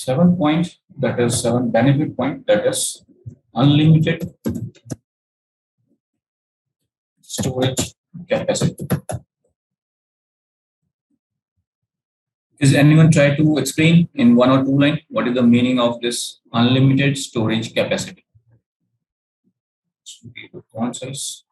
7 point, that is 7 benefit point, that is unlimited storage capacity. Is anyone try to explain in 1 or 2 lines what is the meaning of this unlimited storage capacity? Font size.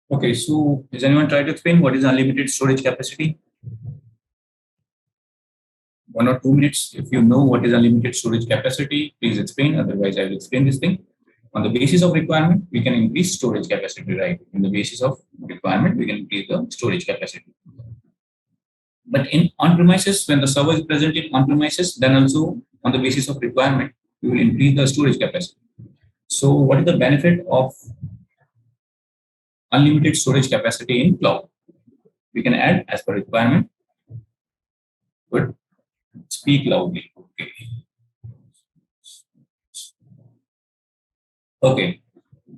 Okay, so is anyone try to explain what is unlimited storage capacity? 1 or 2 minutes. If you know what is unlimited storage capacity, please explain. Otherwise, I will explain this thing. On the basis of requirement, we can increase storage capacity, right? On the basis of requirement, we can increase the storage capacity. But in on-premises, when the server is present in on-premises, then also on the basis of requirement, we will increase the storage capacity. So what is the benefit of unlimited storage capacity in cloud? We can add as per requirement. Good. Speak loudly. Okay. Okay.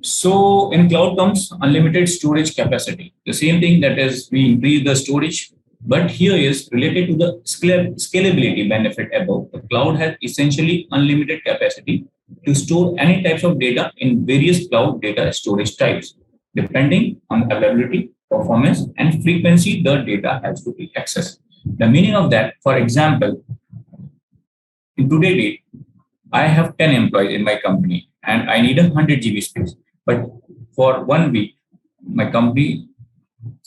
So in cloud comes unlimited storage capacity. The same thing, that is we increase the storage, but here is related to the scalability benefit above. The cloud has essentially unlimited capacity to store any types of data in various cloud data storage types. Depending on availability, performance, and frequency, the data has to be accessed. The meaning of that, for example, in today's date, I have 10 employees in my company and I need 100 GB space. But for 1 week, my company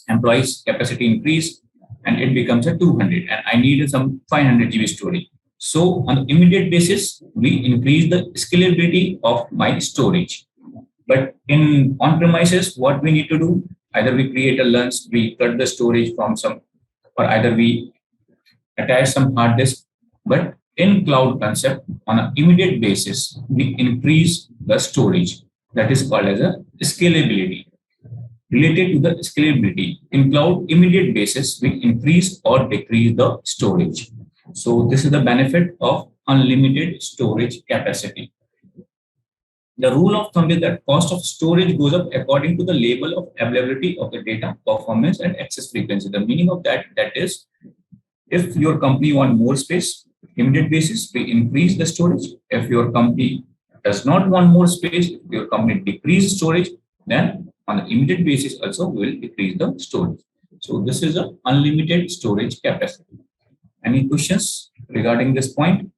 employees capacity increase and it becomes a 200 and I need some 500 GB storage. So on the immediate basis, we increase the scalability of my storage. But in on-premises, what we need to do, either we create a LUNs, we cut the storage from some, or either we attach some hard disk. But in cloud concept, on an immediate basis, we increase the storage. That is called as a scalability. Related to the scalability, in cloud immediate basis, we increase or decrease the storage. So this is the benefit of unlimited storage capacity. The rule of thumb is that cost of storage goes up according to the level of availability of the data, performance, and access frequency. The meaning of that is, if your company want more space, immediate basis, we increase the storage. If your company does not want more space, if your company decrease storage, then on the immediate basis also we will decrease the storage. So this is an unlimited storage capacity. Any questions regarding this point?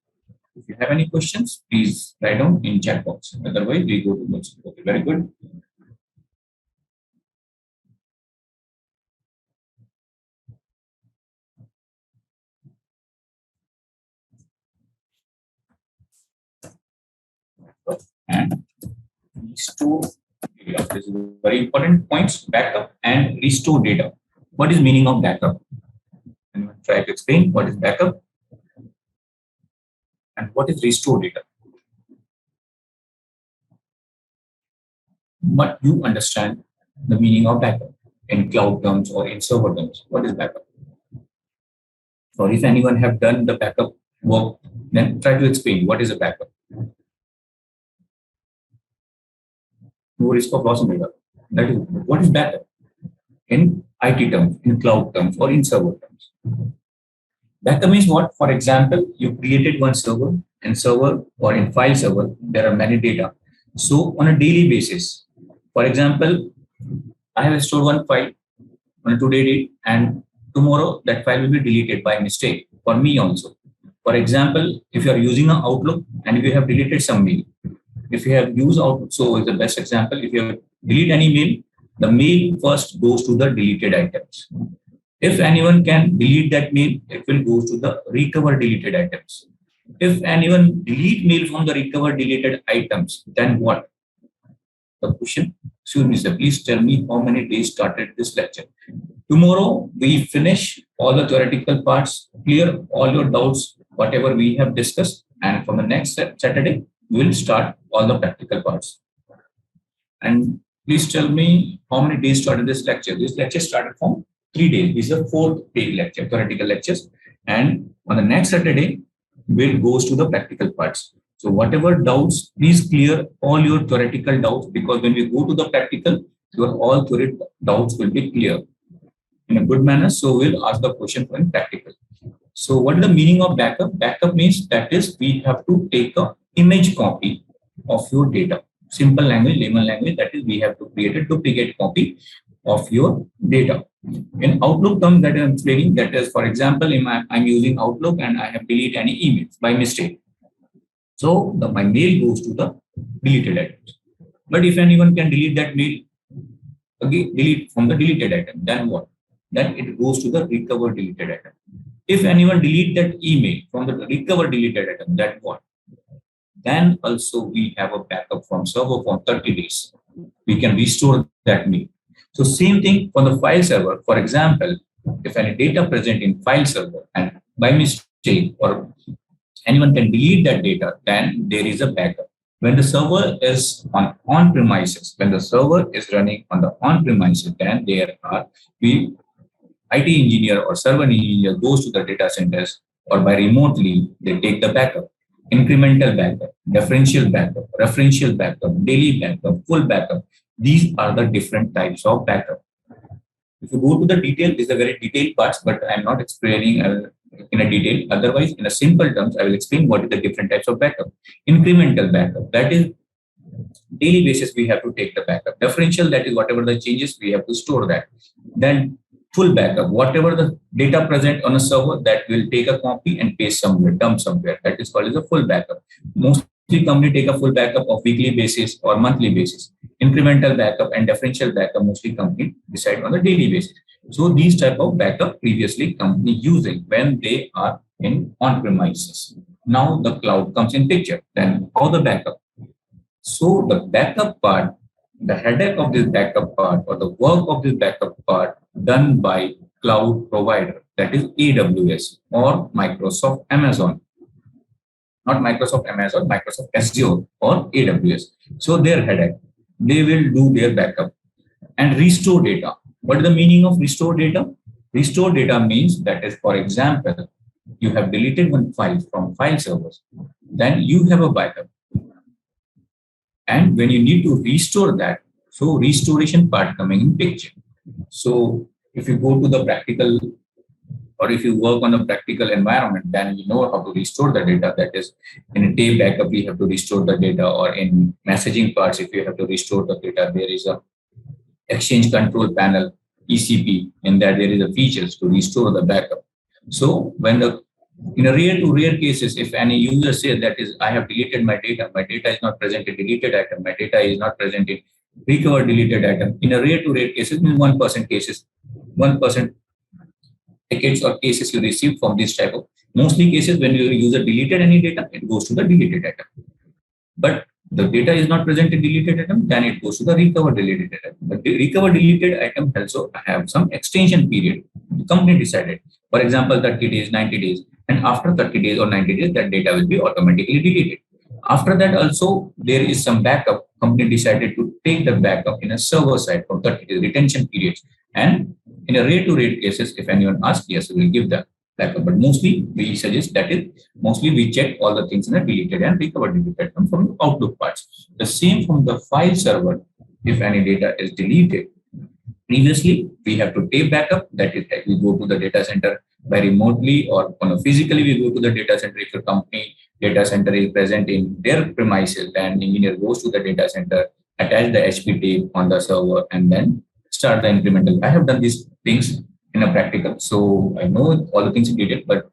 If you have any questions, please write down in chat box. Otherwise, we go to next. Okay, very good. And restore data. This is very important points. Backup and restore data. What is meaning of backup? And we'll try to explain what is backup and what is restore data. But you understand the meaning of backup in cloud terms or in server terms. What is backup? Or if anyone have done the backup work, then try to explain what is a backup. No risk of loss of data. That is what is backup in IT terms, in cloud terms, or in server terms. Backup means what? For example, you created one server, and server or in file server, there are many data. So on a daily basis, for example, I have stored one file on a today date, and tomorrow that file will be deleted by mistake for me also. For example, if you are using an Outlook and if you have deleted some mail, if you have used Outlook, so is the best example. If you have delete any mail, the mail first goes to the deleted items. If anyone can delete that mail, it will go to the recover deleted items. If anyone delete mail from the recover deleted items, then what? The question, excuse me, sir, please tell me how many days started this lecture. Tomorrow, we finish all the theoretical parts, clear all your doubts, whatever we have discussed. And from the next Saturday, we will start all the practical parts. And please tell me how many days started this lecture. This lecture started from 3 days. This is the fourth day lecture, theoretical lectures. And on the next Saturday, we'll go to the practical parts. So whatever doubts, please clear all your theoretical doubts, because when we go to the practical, your all theoretical doubts will be clear in a good manner. So we'll ask the question in practical. So what is the meaning of backup? Backup means that is we have to take a image copy of your data. Simple language, layman language, that is we have to create a duplicate copy of your data. In Outlook terms that I'm explaining, that is, for example, I'm using Outlook and I have deleted any emails by mistake. So my mail goes to the deleted items. But if anyone can delete that mail, again, delete from the deleted item, then what? Then it goes to the recovered deleted item. If anyone delete that email from the recovered deleted item, then what? Then also we have a backup from server for 30 days. We can restore that mail. So same thing for the file server. For example, if any data present in file server and by mistake or anyone can delete that data, then there is a backup. When the server is on premises, when the server is running on the on premises, then there are IT engineer or server engineer goes to the data centers or by remotely they take the backup. Incremental backup, differential backup, referential backup, daily backup, full backup. These are the different types of backup. If you go to the detail, these are very detailed parts, but I'm not explaining in a detail. Otherwise, in a simple terms, I will explain what is the different types of backup. Incremental backup, that is daily basis we have to take the backup. Differential, that is whatever the changes we have to store that. Then full backup, whatever the data present on a server, that will take a copy and paste somewhere, dump somewhere. That is called as a full backup. Mostly company take a full backup of weekly basis or monthly basis. Incremental backup and differential backup, mostly company decide on a daily basis. So these type of backup previously company using when they are in on premises. Now the cloud comes in picture. Then how the backup? So the backup part, the headache of this backup part or the work of this backup part done by cloud provider, that is AWS or Microsoft Amazon. Not Microsoft Amazon, Microsoft Azure or AWS. So their headache, they will do their backup and restore data. What is the meaning of restore data? Restore data means that is, for example, you have deleted one file from file servers, then you have a backup. And when you need to restore that, so restoration part coming in picture. So if you go to the practical or if you work on a practical environment, then you know how to restore the data. That is, in a tape backup, we have to restore the data, or in messaging parts, if you have to restore the data, there is a Exchange Control Panel, ECP, in that there is a features to restore the backup. So when in a rare to rare cases, if any user says that is, I have deleted my data is not present in deleted item, my data is not present in recovered deleted item. In a rare to rare cases, in 1% cases, 1% tickets or cases you receive from this type of. Mostly cases when your user deleted any data, it goes to the deleted item. But the data is not present in deleted item, then it goes to the recovered deleted item. The recovered deleted item also have some extension period. The company decided, for example, 30 days, 90 days, and after 30 days or 90 days, that data will be automatically deleted. After that, also there is some backup. Company decided to take the backup in a server side for 30 days retention periods. And in a rare to rare cases, if anyone asks, yes, we will give the backup. But mostly we suggest that is mostly we check all the things in a deleted and recovered deleted from the Outlook parts. The same from the file server. If any data is deleted, previously we have to take backup. That is, we go to the data center by remotely or physically we go to the data center. If your company data center is present in their premises, then engineer goes to the data center, attach the HP tape on the server, and then start the incremental. I have done these things in a practical, so I know all the things in detail, but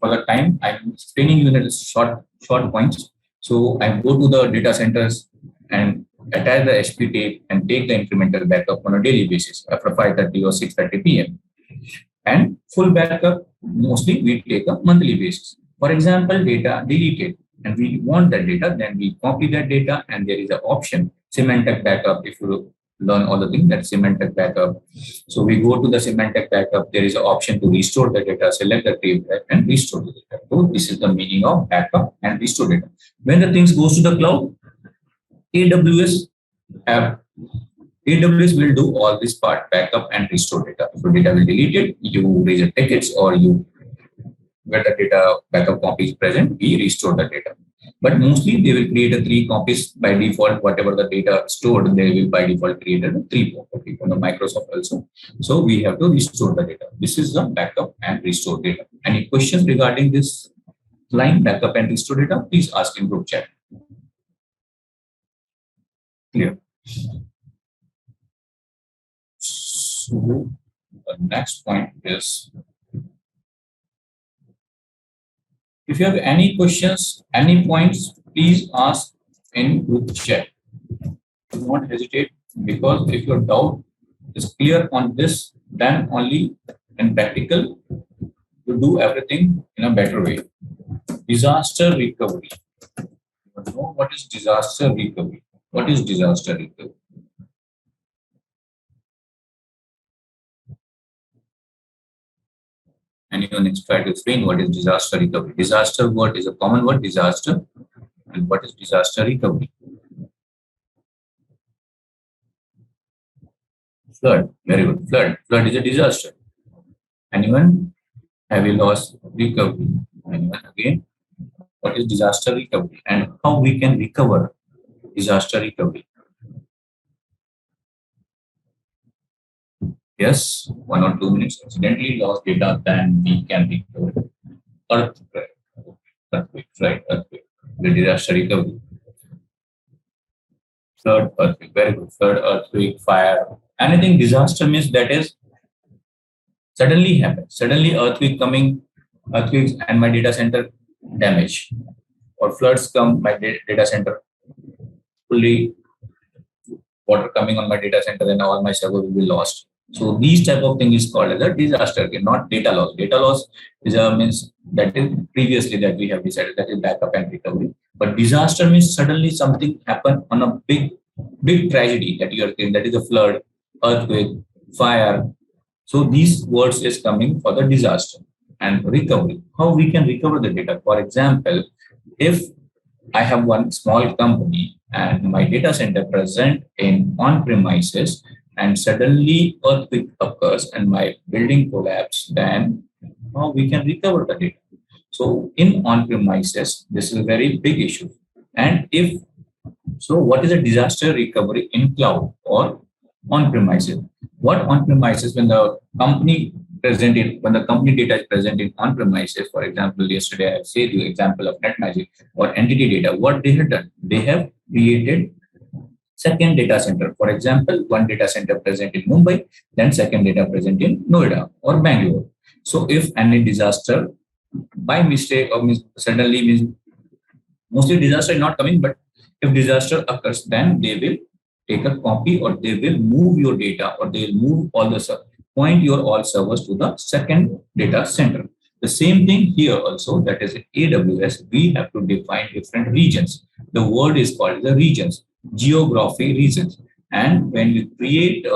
for the time I'm explaining you in short points. So I go to the data centers and attach the HP tape and take the incremental backup on a daily basis after 5:30 or 6:30 p.m. And full backup, mostly we take a monthly basis. For example, data deleted and we want that data, then we copy that data and there is an option, semantic backup. If you learn all the things that semantic backup. So we go to the semantic backup. There is an option to restore the data, select the table and restore the data. So this is the meaning of backup and restore data. When the things goes to the cloud, AWS have AWS will do all this part, backup and restore data. If your data will delete it, you raise a tickets, or you where the data backup copy is present, we restore the data. But mostly they will create a 3 copies by default. Whatever the data stored, they will by default create a 3 copy from the Microsoft also. So we have to restore the data. This is the backup and restore data. Any questions regarding this line, backup and restore data? Please ask in group chat. Clear. So the next point is, if you have any questions, any points, please ask in group chat. Do not hesitate, because if your doubt is clear on this, then only in practical you do everything in a better way. Disaster recovery. You know what is disaster recovery? What is disaster recovery? Anyone try to explain what is disaster recovery? Disaster word is a common word, disaster. And what is disaster recovery? Flood. Very good. Flood. Flood is a disaster. Anyone? Have you lost recovery? Anyone again? What is disaster recovery and how we can recover disaster recovery? Yes, 1 or 2 minutes. Accidentally lost data, then we can recover. Earthquake. Earthquake, right? Earthquake. The disaster recovery. Flood, earthquake. Very good. Flood, earthquake, fire. Anything disaster means that is suddenly happens. Suddenly earthquake coming, earthquakes and my data center damage, or floods come, my data center fully water coming on my data center, and all my server will be lost. So these type of thing is called as a disaster, not data loss. Data loss is a means that is previously that we have decided, that is backup and recovery. But disaster means suddenly something happened on a big tragedy that you are saying, that is a flood, earthquake, fire. So these words is coming for the disaster. And recovery, how we can recover the data. For example, if I have one small company and my data center present in on-premises, and suddenly earthquake occurs and my building collapse, then how we can recover the data. So in on-premises, this is a very big issue. And if so, what is a disaster recovery in cloud or on-premises? What on-premises, when the company when the company data is present in on-premises, for example, yesterday I said you example of NetMagic or entity data, what they have done, they have created second data center. For example, one data center present in Mumbai, then second data present in Noida or Bangalore. So if any disaster by mistake or suddenly means, mostly disaster is not coming, but if disaster occurs, then they will take a copy or they will move your data, or they will move all the point your all servers to the second data center. The same thing here also, that is AWS, we have to define different regions. The word is called the regions, geography regions. And when we create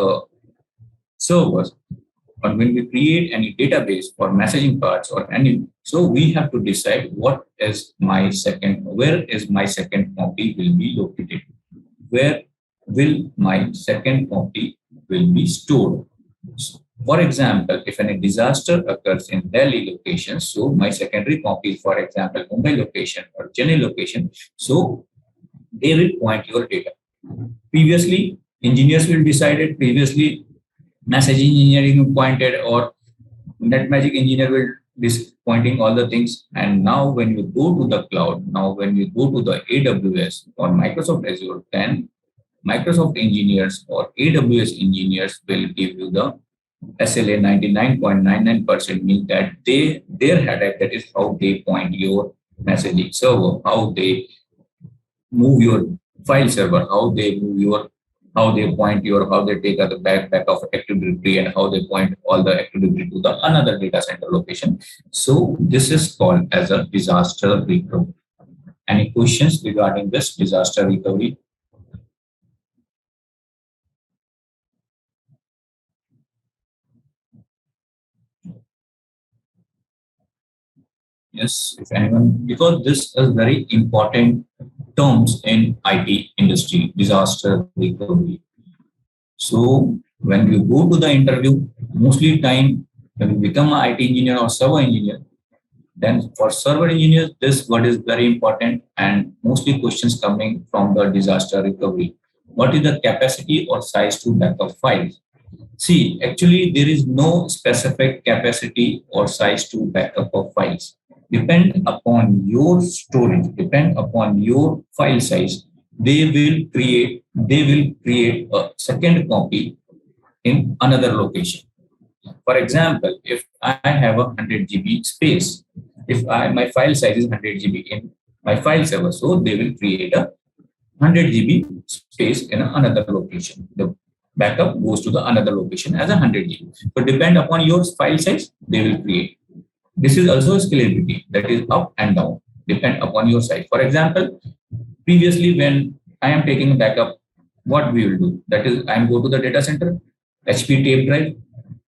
servers, or when we create any database or messaging parts or any, so we have to decide where is my second copy will be located, where will my second copy will be stored. For example, if any disaster occurs in Delhi location, so my secondary copy, for example, Mumbai location or Chennai location, so they will point your data. Previously, engineers will decide it. Previously, messaging engineering pointed, or NetMagic engineer will be pointing all the things. And now when you go to the cloud, now when you go to the AWS or Microsoft Azure, then Microsoft engineers or AWS engineers will give you the SLA 99.99%, means that their headache, that is how they point your messaging server, how they move your file server, how they point your, how they take the back of Active Directory, and how they point all the Active Directory to the another data center location. So this is called as a disaster recovery. Any questions regarding this disaster recovery? Yes, if anyone, because this is very important terms in IT industry, disaster recovery. So when you go to the interview, mostly time when you become an IT engineer or server engineer, then for server engineers, this word is very important and mostly questions coming from the disaster recovery. What is the capacity or size to backup files? See, actually, there is no specific capacity or size to backup of files. Depend upon your storage, depend upon your file size. They will create a second copy in another location. For example, if I have a 100 GB space, if my file size is 100 GB in my file server, so they will create a 100 GB space in another location. The backup goes to the another location as a 100 GB. So depend upon your file size, they will create. This is also scalability that is up and down, depend upon your size. For example, previously when I am taking a backup, what we will do? That is, I am go to the data center, HP tape drive.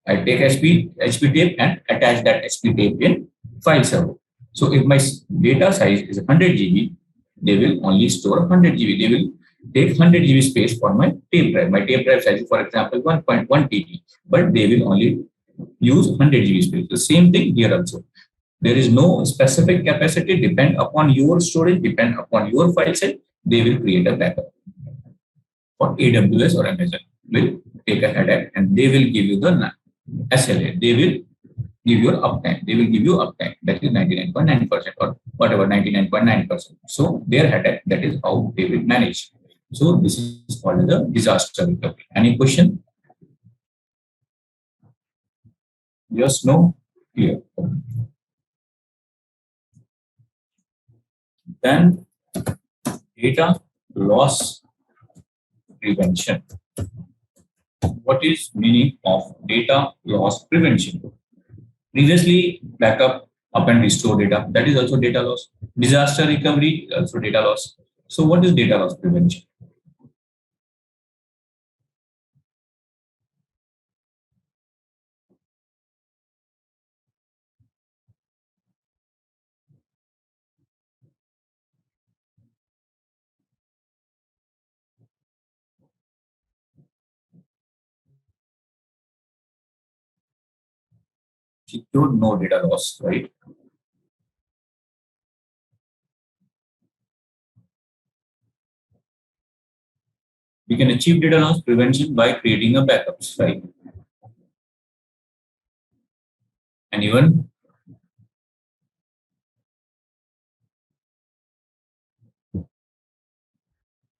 I take HP tape and attach that HP tape in file server. So if my data size is 100 GB, they will only store 100 GB. They will take 100 GB space for my tape drive. My tape drive size is, for example, 1.1 TB, but they will only use 100 GB space. The same thing here also. There is no specific capacity, depend upon your storage, depend upon your file size, they will create a backup. For AWS or Amazon will take a headache and they will give you the SLA. They will give you uptime. They will give you uptime. That is 99.9% or whatever, 99.9%. So their headache, that is how they will manage. So this is called the disaster recovery. Any question? Yes, no? Clear. Then data loss prevention. What is meaning of data loss prevention? Previously, backup, up and restore data. That is also data loss. Disaster recovery, also data loss. So what is data loss prevention? Secure no data loss, right? We can achieve data loss prevention by creating a backups, right? And even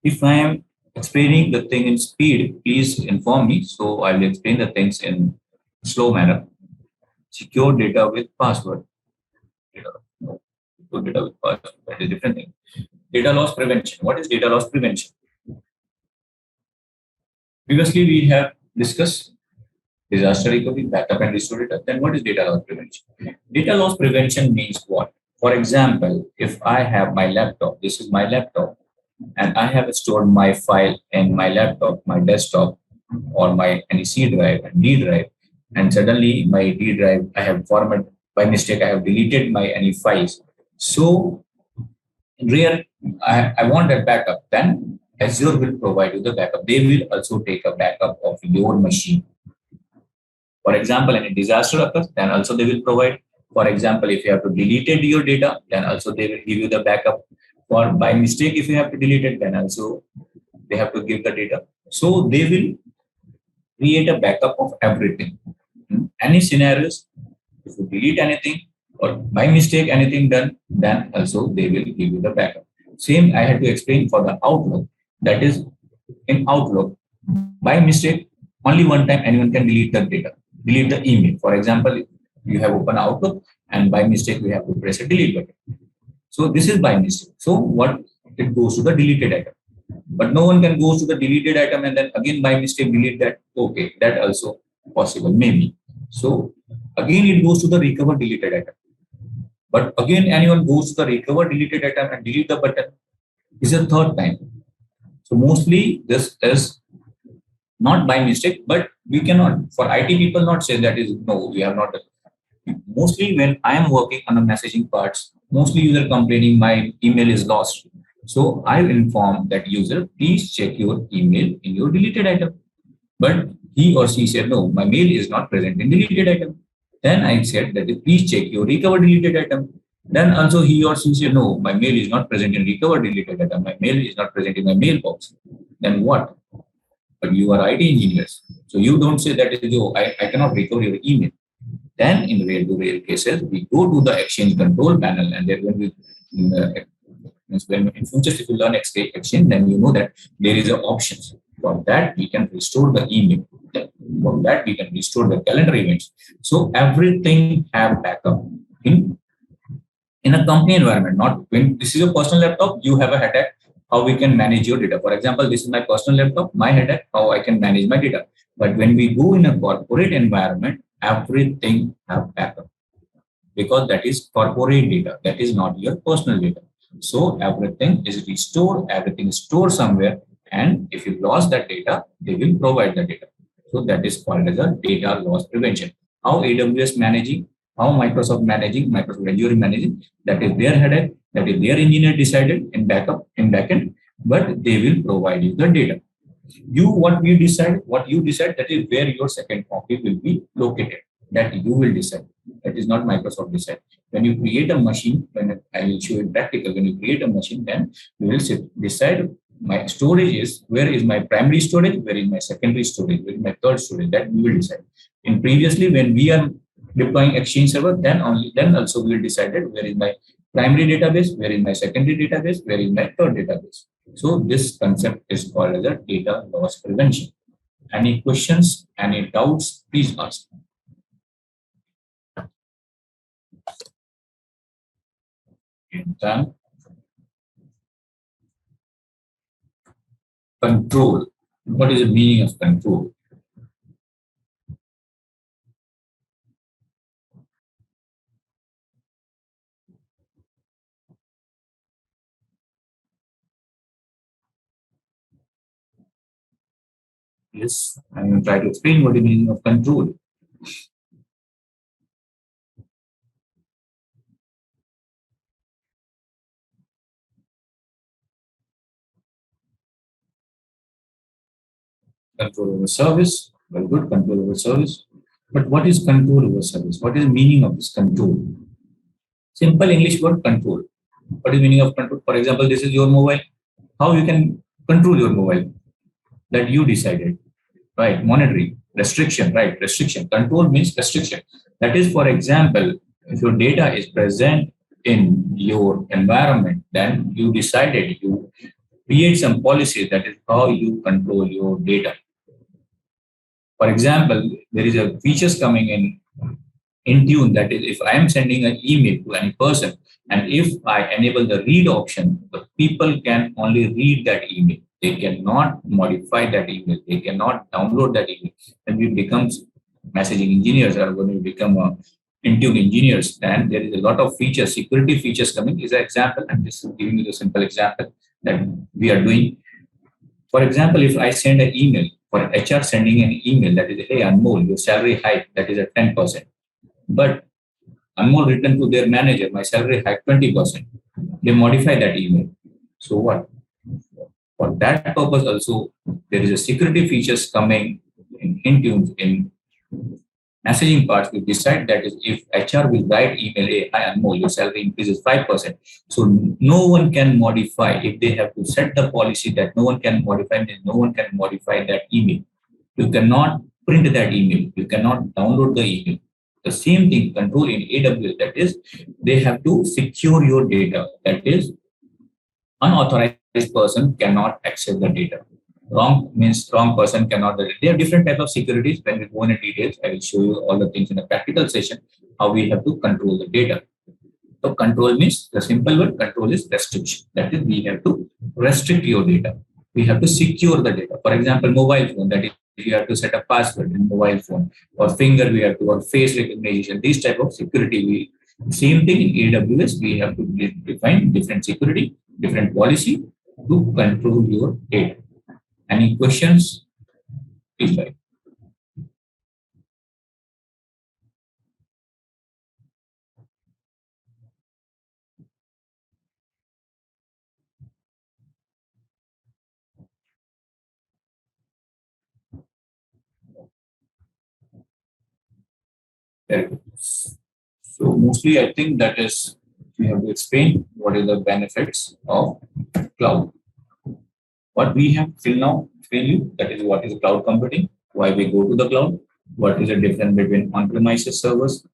if I am explaining the thing in speed, please inform me. So I will explain the things in slow manner. Secure data with password. Data, no, secure data with password. That is a different thing. Data loss prevention. What is data loss prevention? Previously, we have discussed disaster recovery, backup and restore data. Then what is data loss prevention? Data loss prevention means what? For example, if I have my laptop, this is my laptop, and I have stored my file in my laptop, my desktop, or my any C drive and D drive, and suddenly my D drive, I have format by mistake, I have deleted my any files. So in rare, I want that backup, then Azure will provide you the backup. They will also take a backup of your machine. For example, any disaster occurs, then also they will provide. For example, if you have to delete your data, then also they will give you the backup. Or by mistake, if you have to delete it, then also they have to give the data. So they will create a backup of everything. Any scenarios, if you delete anything or by mistake anything done, then also they will give you the backup. Same I had to explain for the Outlook. That is in Outlook, by mistake, only one time anyone can delete the data, delete the email. For example, you have opened Outlook and by mistake we have to press a delete button. So this is by mistake. So what it goes to the deleted item. But no one can go to the deleted item and then again by mistake delete that. Okay, that also possible, maybe. So again it goes to the recover deleted item. But again anyone goes to the recover deleted item and delete the button. This is a third time. So mostly this is not by mistake, but we cannot, for IT people not say that is no, we have not done. Mostly when I am working on the messaging parts, mostly user complaining my email is lost. So I inform that user, please check your email in your deleted item. But he or she said, no, my mail is not present in deleted item. Then I said that please check your recovered deleted item. Then also he or she said, no, my mail is not present in recovered deleted item. My mail is not present in my mailbox. Then what? But you are IT engineers. So you don't say that, oh, I cannot recover your email. Then in real to real cases, we go to the exchange control panel, and then when we when in future if you learn exchange, then you know that there is an options. For that, we can restore the email. For that, we can restore the calendar events. So everything have backup in a company environment. Not when this is your personal laptop, you have a headache how we can manage your data. For example, this is my personal laptop, my headache how I can manage my data. But when we go in a corporate environment, everything have backup because that is corporate data. That is not your personal data. So everything is restored, everything is stored somewhere. And if you lost that data, they will provide the data. So that is called as a data loss prevention. How AWS managing, how Microsoft managing, Microsoft Azure managing, that is their headache, that is their engineer decided in backup, in backend, but they will provide you the data. What you decide, that is where your second copy will be located. That you will decide. That is not Microsoft decide. When you create a machine, when I will show you practical, when you create a machine, then you will decide my storage is where is my primary storage, where is my secondary storage, where is my third storage. That we will decide. In previously, when we are deploying Exchange server, then also we will decide where is my primary database, where is my secondary database, where is my third database. So this concept is called as a data loss prevention. Any questions, any doubts, please ask. Done. Control. What is the meaning of control? Yes, I'm going to try to explain what is the meaning of control. Control over service. Very good, control over service. But what is control over service? What is the meaning of this control? Simple English word control. What is the meaning of control? For example, this is your mobile. How you can control your mobile? That you decided, right? Monitoring, restriction, right? Restriction. Control means restriction. That is, for example, if your data is present in your environment, then you decided you create some policies. That is how you control your data. For example, there is a features coming in tune, that is if I am sending an email to any person and if I enable the read option, the people can only read that email. They cannot modify that email, they cannot download that email. And we become messaging engineers are going to become Intune engineers, and there is a lot of features, security features coming. Is an example, I'm just giving you a simple example that we are doing. For example, if I send an email, for HR sending an email that is, hey Anmol, your salary hike, that is at 10%. But Anmol written to their manager, my salary hike 20%. They modify that email. So what? For that purpose also, there is a security features coming in Intune in messaging parts. We decide that is if HR will write email, hey, hi Anmol, your salary increases 5%. So no one can modify. If they have to set the policy that no one can modify, then no one can modify that email. You cannot print that email. You cannot download the email. The same thing, control in AWS, that is, they have to secure your data. That is, unauthorized person cannot access the data. Wrong means wrong person cannot. There are different types of securities. When we go into details, I will show you all the things in a practical session, how we have to control the data. So control means, the simple word control is restriction. That is, we have to restrict your data. We have to secure the data. For example, mobile phone, that is, you have to set a password in mobile phone, or finger we have to, or face recognition. These type of security, same thing in AWS, we have to define different security, different policy to control your data. Any questions? Please write. Very good. So mostly I think that is we have to explain what is the benefits of cloud. What we have till now explained you, that is what is cloud computing, why we go to the cloud, what is the difference between on-premises servers,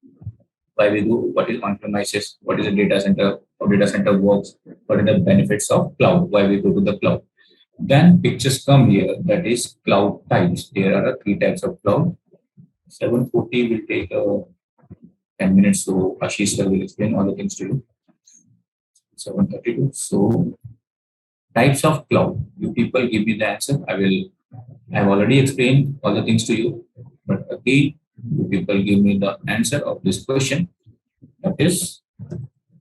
why we do, what is on-premises, what is a data center, how data center works, what are the benefits of cloud, why we go to the cloud. Then pictures come here, that is cloud types. There are three types of cloud. 740 will take 10 minutes, so Ashish sir will explain all the things to you. 732. So types of cloud. You people give me the answer. I've already explained all the things to you. But again, you people give me the answer of this question. That is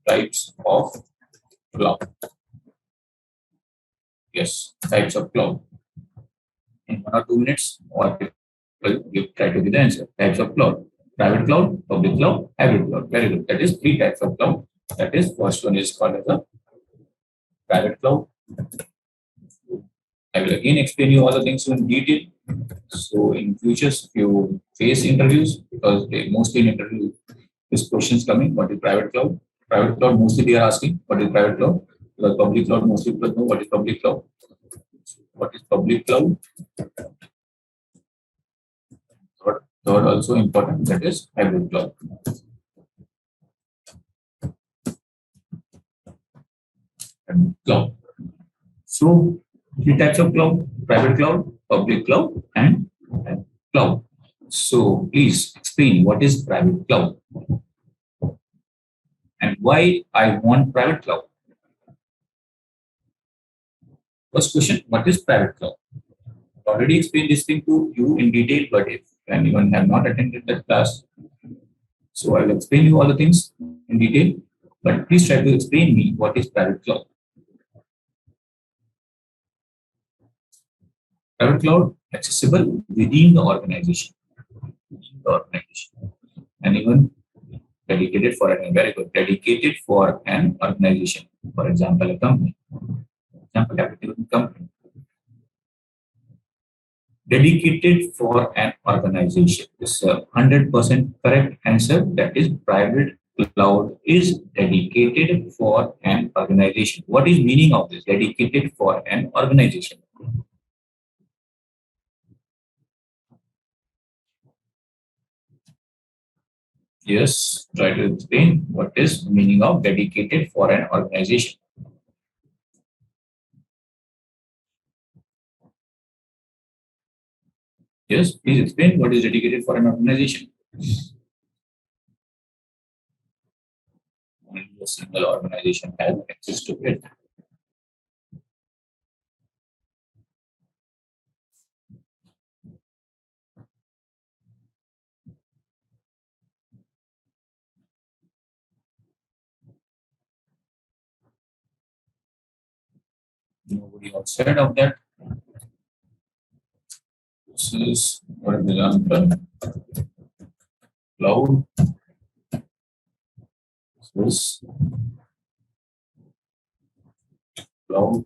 types of cloud. Yes, types of cloud. In 1 or 2 minutes, or you try to give the answer. Types of cloud. Private cloud, public cloud, hybrid cloud. Very good. That is three types of cloud. That is first one is called as a private cloud. I will again explain you all the things in detail. So in future, if you face interviews, because they mostly in interview, this questions coming, what is private cloud? Private cloud mostly they are asking, what is private cloud? Because public cloud mostly people know what is public cloud. What is public cloud? Third also important, that is hybrid cloud. Cloud. So three types of cloud: private cloud, public cloud, and cloud. So please explain what is private cloud and why I want private cloud. First question, what is private cloud? I already explained this thing to you in detail, but if anyone have not attended that class, so I will explain you all the things in detail, but please try to explain me what is private cloud. Private cloud accessible within the organization. And even dedicated for an very good, dedicated for an organization. For example, a company. For example, a company. Dedicated for an organization. This is a 100% correct answer. That is, private cloud is dedicated for an organization. What is meaning of this? Dedicated for an organization. Yes, try to explain what is meaning of dedicated for an organization. Yes, please explain what is dedicated for an organization. Only a single organization has access to it. Nobody outside of that. This is what is the cloud. This cloud.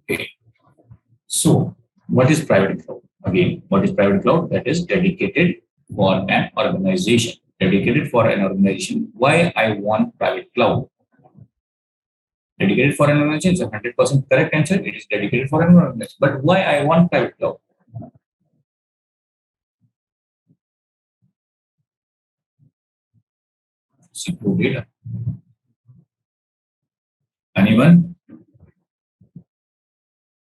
Okay. So, what is private cloud? Again, what is private cloud? That is dedicated for an organization. Dedicated for an organization. Why I want private cloud? Dedicated for an organization is a 100% correct answer. It is dedicated for an organization. But why I want private cloud? Secure data. Anyone?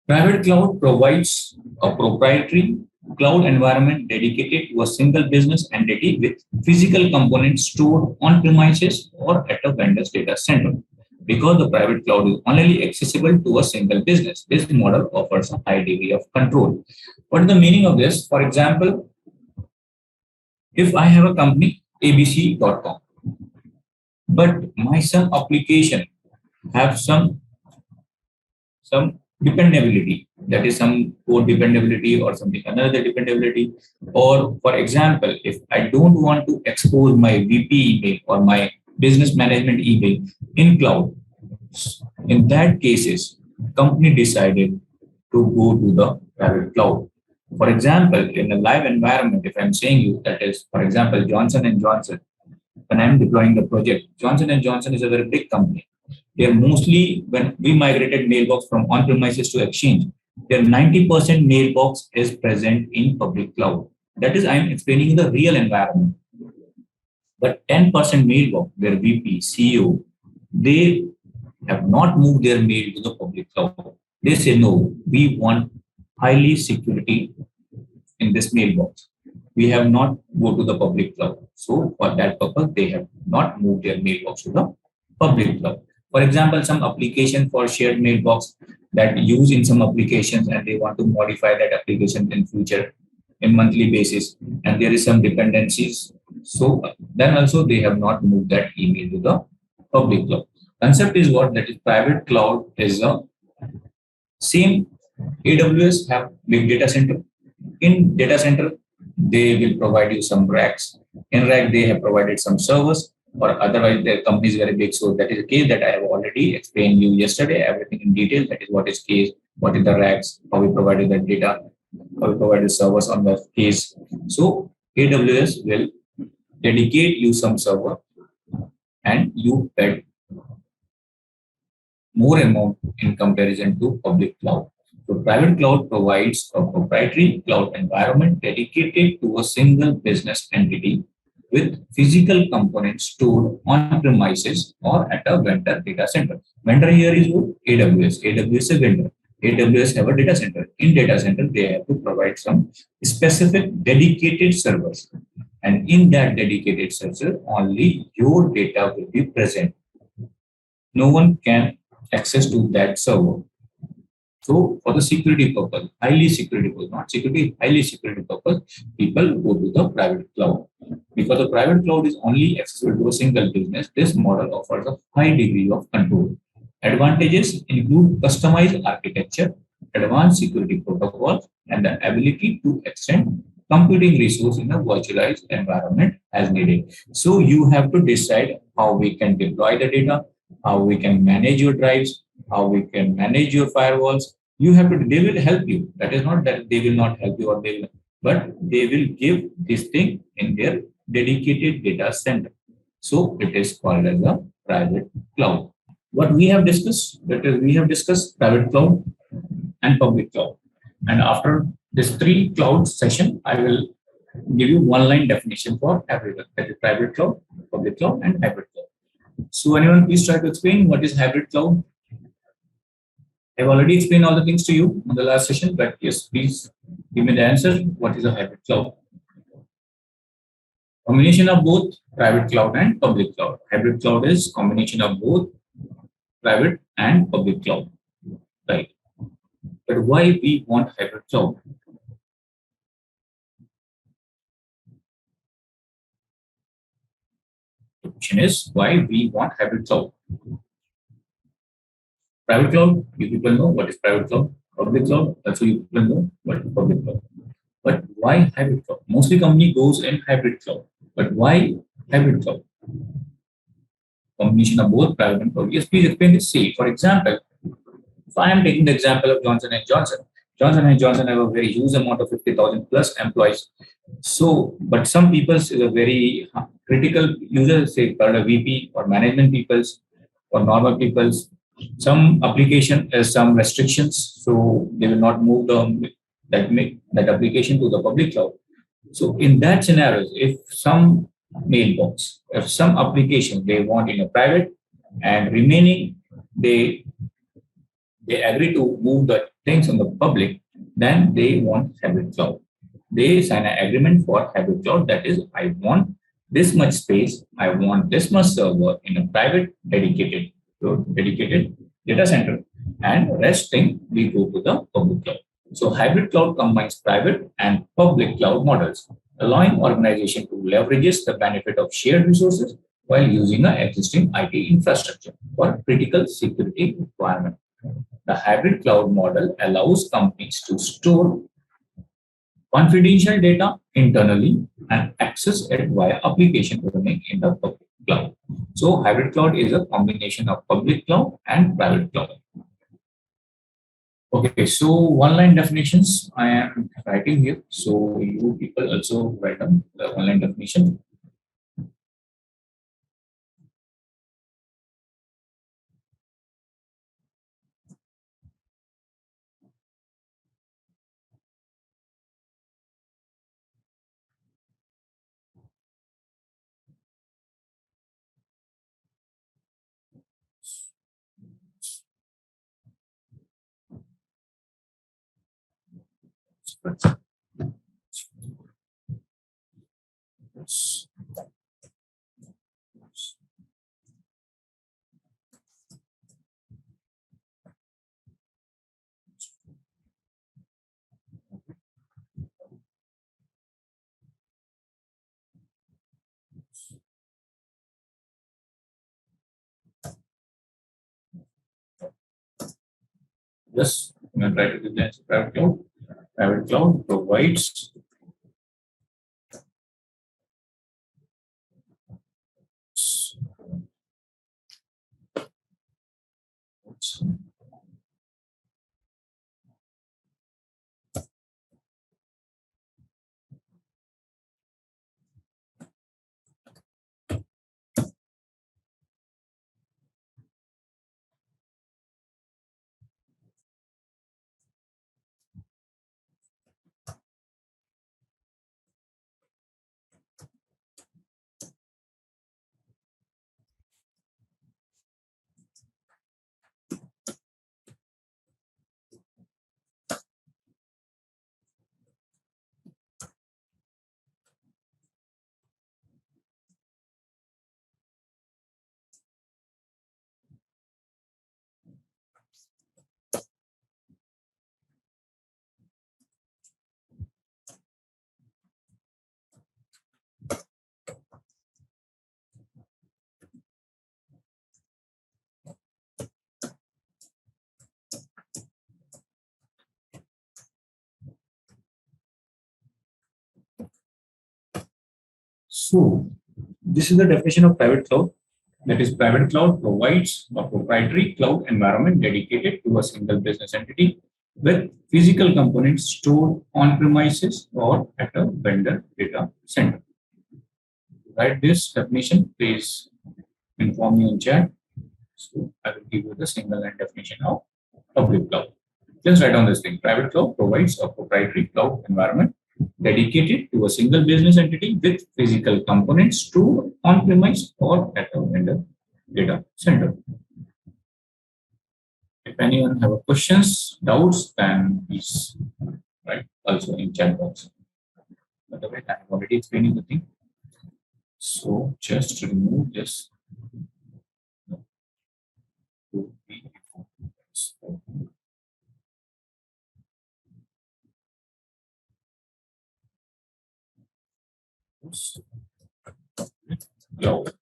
Private cloud provides a proprietary cloud environment dedicated to a single business entity with physical components stored on premises or at a vendor's data center. Because the private cloud is only accessible to a single business, this model offers a high degree of control. What is the meaning of this? For example, if I have a company, abc.com, but my some application have some dependability, that is some code dependability or something another dependability. Or for example, if I don't want to expose my VP email or my business management email in cloud, in that cases company decided to go to the private cloud. For example, in a live environment, if I'm saying you, that is for example Johnson and Johnson, when I'm deploying the project, Johnson and Johnson is a very big company. They're mostly, when we migrated mailbox from on-premises to Exchange, their 90% mailbox is present in public cloud. That is, I'm explaining the real environment. But 10% mailbox, their VP, CEO, they have not moved their mail to the public cloud. They say, no, we want highly security in this mailbox. We have not go to the public cloud. So for that purpose, they have not moved their mailbox to the public cloud. For example, some application for shared mailbox that use in some applications and they want to modify that application in future in monthly basis, and there is some dependencies. So then also they have not moved that email to the public cloud. Concept is what, that is private cloud is a same. AWS have big data center. In data center, they will provide you some racks. In rack, they have provided some servers, or otherwise their company is very big. So that is a case that I have already explained you yesterday, everything in detail. That is what is case, what is the racks, how we provided the data, how we provided servers on the case. So AWS will dedicate you some server and you pay more amount in comparison to public cloud. So private cloud provides a proprietary cloud environment dedicated to a single business entity with physical components stored on premises or at a vendor data center. Vendor here is who? AWS. AWS is a vendor. AWS have a data center. In data center, they have to provide some specific dedicated servers. And in that dedicated server, only your data will be present. No one can access to that server. So for the security purpose, highly security purpose, not security, highly security purpose, people go to the private cloud. Because the private cloud is only accessible to a single business, this model offers a high degree of control. Advantages include customized architecture, advanced security protocols, and the ability to extend computing resource in a virtualized environment as needed. So you have to decide how we can deploy the data, how we can manage your drives, how we can manage your firewalls. You have to, they will help you. That is not that they will not help you or they will, but they will give this thing in their dedicated data center. So it is called as a private cloud. What we have discussed, that is, we have discussed private cloud and public cloud. And after this 3 cloud session, I will give you one line definition for everyone. That is private cloud, public cloud, and hybrid cloud. So anyone please try to explain what is hybrid cloud? I've already explained all the things to you on the last session, but yes, please give me the answer. What is a hybrid cloud? Combination of both private cloud and public cloud. Hybrid cloud is combination of both private and public cloud, right? But why we want hybrid cloud? The question is why we want hybrid cloud. Private cloud, you people know what is private cloud. Public cloud, also you people know what is public cloud. But why hybrid cloud? Mostly company goes in hybrid cloud. But why hybrid cloud? Combination of both private and public. Yes, please explain this. See, for example, if I am taking the example of Johnson and Johnson, Johnson and Johnson have a very huge amount of 50,000 plus employees. So, but some people is a very critical user, say called a VP or management peoples or normal peoples. Some application has some restrictions, so they will not move that application to the public cloud. So in that scenario, if some mailbox, if some application they want in a private and remaining they agree to move the things on the public, then they want hybrid cloud. They sign an agreement for hybrid cloud. That is, I want this much space, I want this much server in a private dedicated data center, and rest thing we go to the public cloud. So hybrid cloud combines private and public cloud models, allowing organization to leverage the benefit of shared resources while using an existing IT infrastructure for critical security requirements. The hybrid cloud model allows companies to store confidential data internally and access it via application running in the public cloud. So hybrid cloud is a combination of public cloud and private cloud. Okay, so one line definitions I am writing here. So you people also write down the one line definition. Yes, I'm going to try to do that. Private cloud. Private cloud provides so. This is the definition of private cloud. That is, private cloud provides a proprietary cloud environment dedicated to a single business entity with physical components stored on premises or at a vendor data center. Write this definition, please inform me in chat. So I will give you the single line definition of public cloud. Just write down this thing. Private cloud provides a proprietary cloud environment dedicated to a single business entity with physical components stored on premise or at a vendor data center. If anyone have questions, doubts, then please write also in chat box. By the way, I have already explained the thing. So just remove this. Cloud.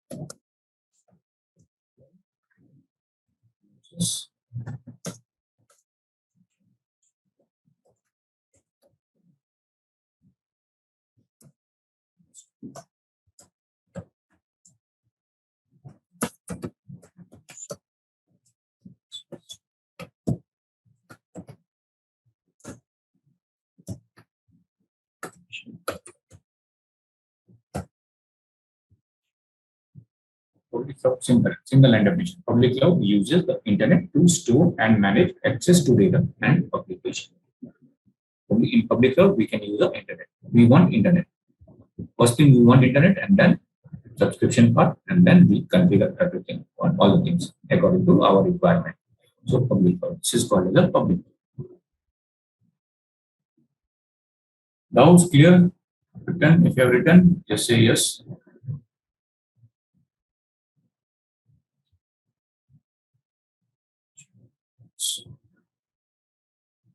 Public cloud, single line definition. Public cloud uses the internet to store and manage access to data and application. Only in public cloud we can use the internet. We want internet. First thing we want internet, and then subscription part, and then we configure everything on all the things according to our requirement. So public cloud. This is called as a public. Doubts clear? Written? If you have written, just say yes.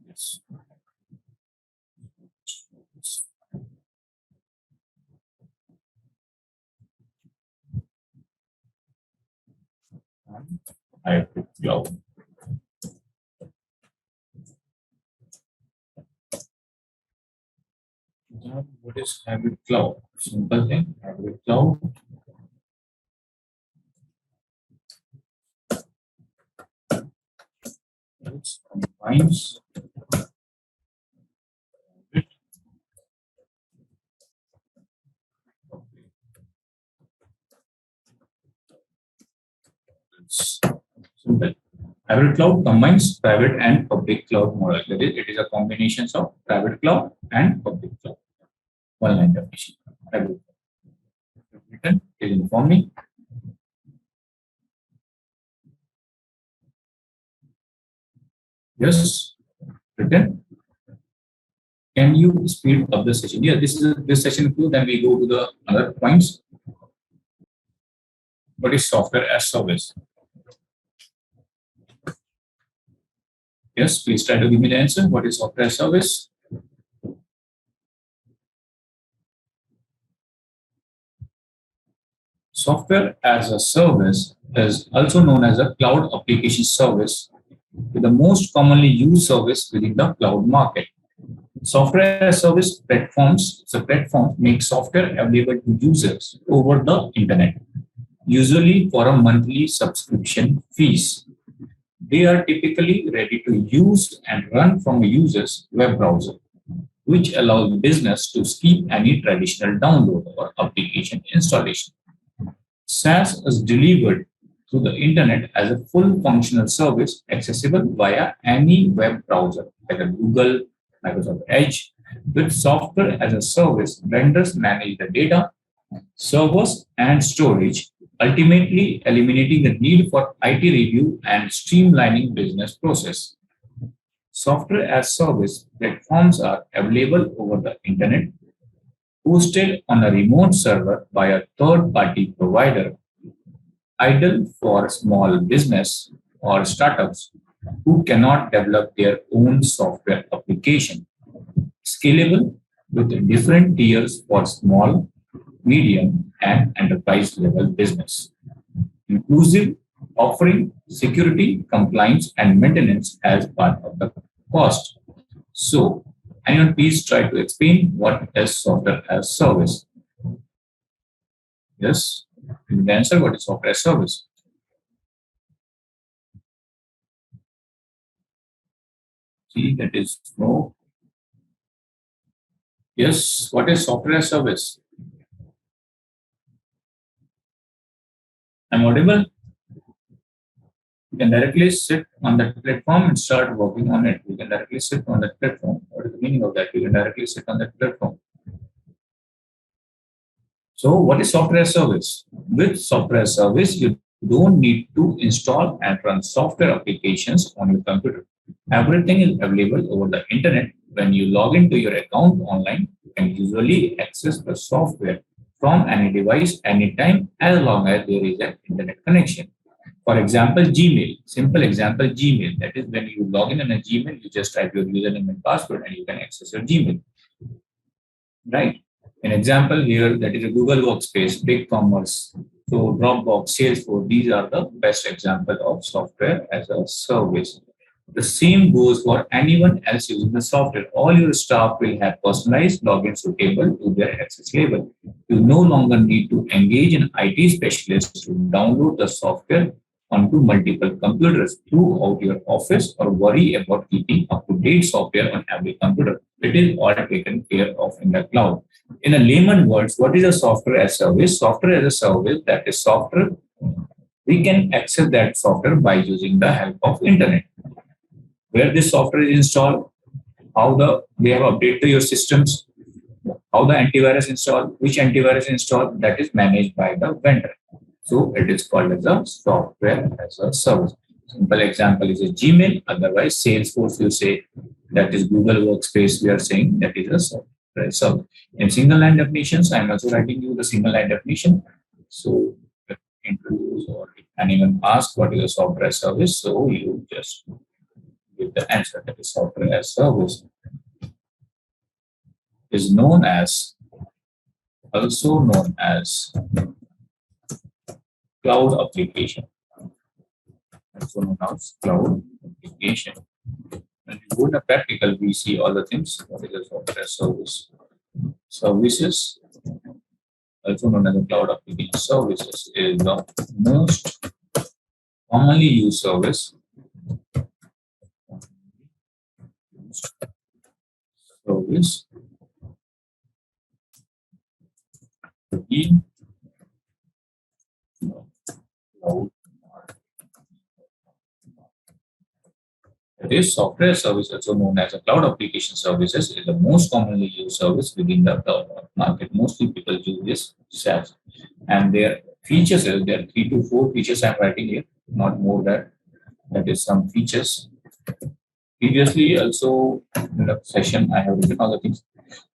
Yes. I have to cloud. What is hybrid cloud? Simple thing. Hybrid cloud. It combines simple. Hybrid cloud combines private and public cloud model. That is, it is a combination of private cloud and public cloud. One line definition. Hybrid cloud. Written is informing. Yes. Written. Can you speed up the session? Yeah, this session too. Then we go to the other points. What is software as service? Yes, please try to give me the answer. What is software as service? Software as a service is also known as a cloud application service, with the most commonly used service within the cloud market. Software as service platforms, so platforms make software available to users over the internet, usually for a monthly subscription fees. They are typically ready to use and run from a user's web browser, which allows business to skip any traditional download or application installation. SaaS is delivered through the internet as a full functional service accessible via any web browser, like a Google, Microsoft Edge. With software as a service, vendors manage the data, servers, and storage, ultimately eliminating the need for IT review and streamlining business process. Software as service platforms are available over the internet, hosted on a remote server by a third party provider, ideal for small business or startups who cannot develop their own software application. Scalable with different tiers for small, medium, and enterprise level business. Inclusive, offering security, compliance, and maintenance as part of the cost. So, anyone please try to explain what is software as service? Yes, the answer what is software as service? See, that is no. Yes, what is software as service? I'm audible. You can directly sit on that platform and start working on it. You can directly sit on that platform. What is the meaning of that? You can directly sit on that platform. So, what is software as service? With software as service, you don't need to install and run software applications on your computer. Everything is available over the internet. When you log into your account online, you can usually access the software from any device anytime as long as there is an internet connection. For example, Gmail. Simple example, Gmail. That is when you log in a Gmail, you just type your username and password and you can access your Gmail. Right? An example here that is a Google Workspace, BigCommerce, so Dropbox, Salesforce. These are the best example of software as a service. The same goes for anyone else using the software. All your staff will have personalized login suitable to their access level. You no longer need to engage an IT specialist to download the software onto multiple computers throughout your office or worry about keeping up to date software on every computer. It is all taken care of in the cloud. In a layman words, what is a software as a service? Software as a service, that is software. We can access that software by using the help of internet. Where this software is installed, how they have updated to your systems, how the antivirus installed, which antivirus installed, that is managed by the vendor. So it is called as a software as a service. Simple example is a Gmail, otherwise Salesforce you say, that is Google Workspace, we are saying that is a software software as service. In single line definitions, I'm also writing you the single line definition. So introduce or anyone ask what is a software as service, so you just give the answer that is software as service is known as also known as cloud application. Also known as cloud application. When you go to practical, we see all the things. What is a software as service? Services, also known as a cloud application services, is the most commonly used service. Service in cloud. That is, software service, also known as a cloud application services, is the most commonly used service within the cloud market. Mostly people use this SaaS, and their features is there are 3 to 4 features I'm writing here, not more than that is some features. Previously, also in the session, I have written all the things,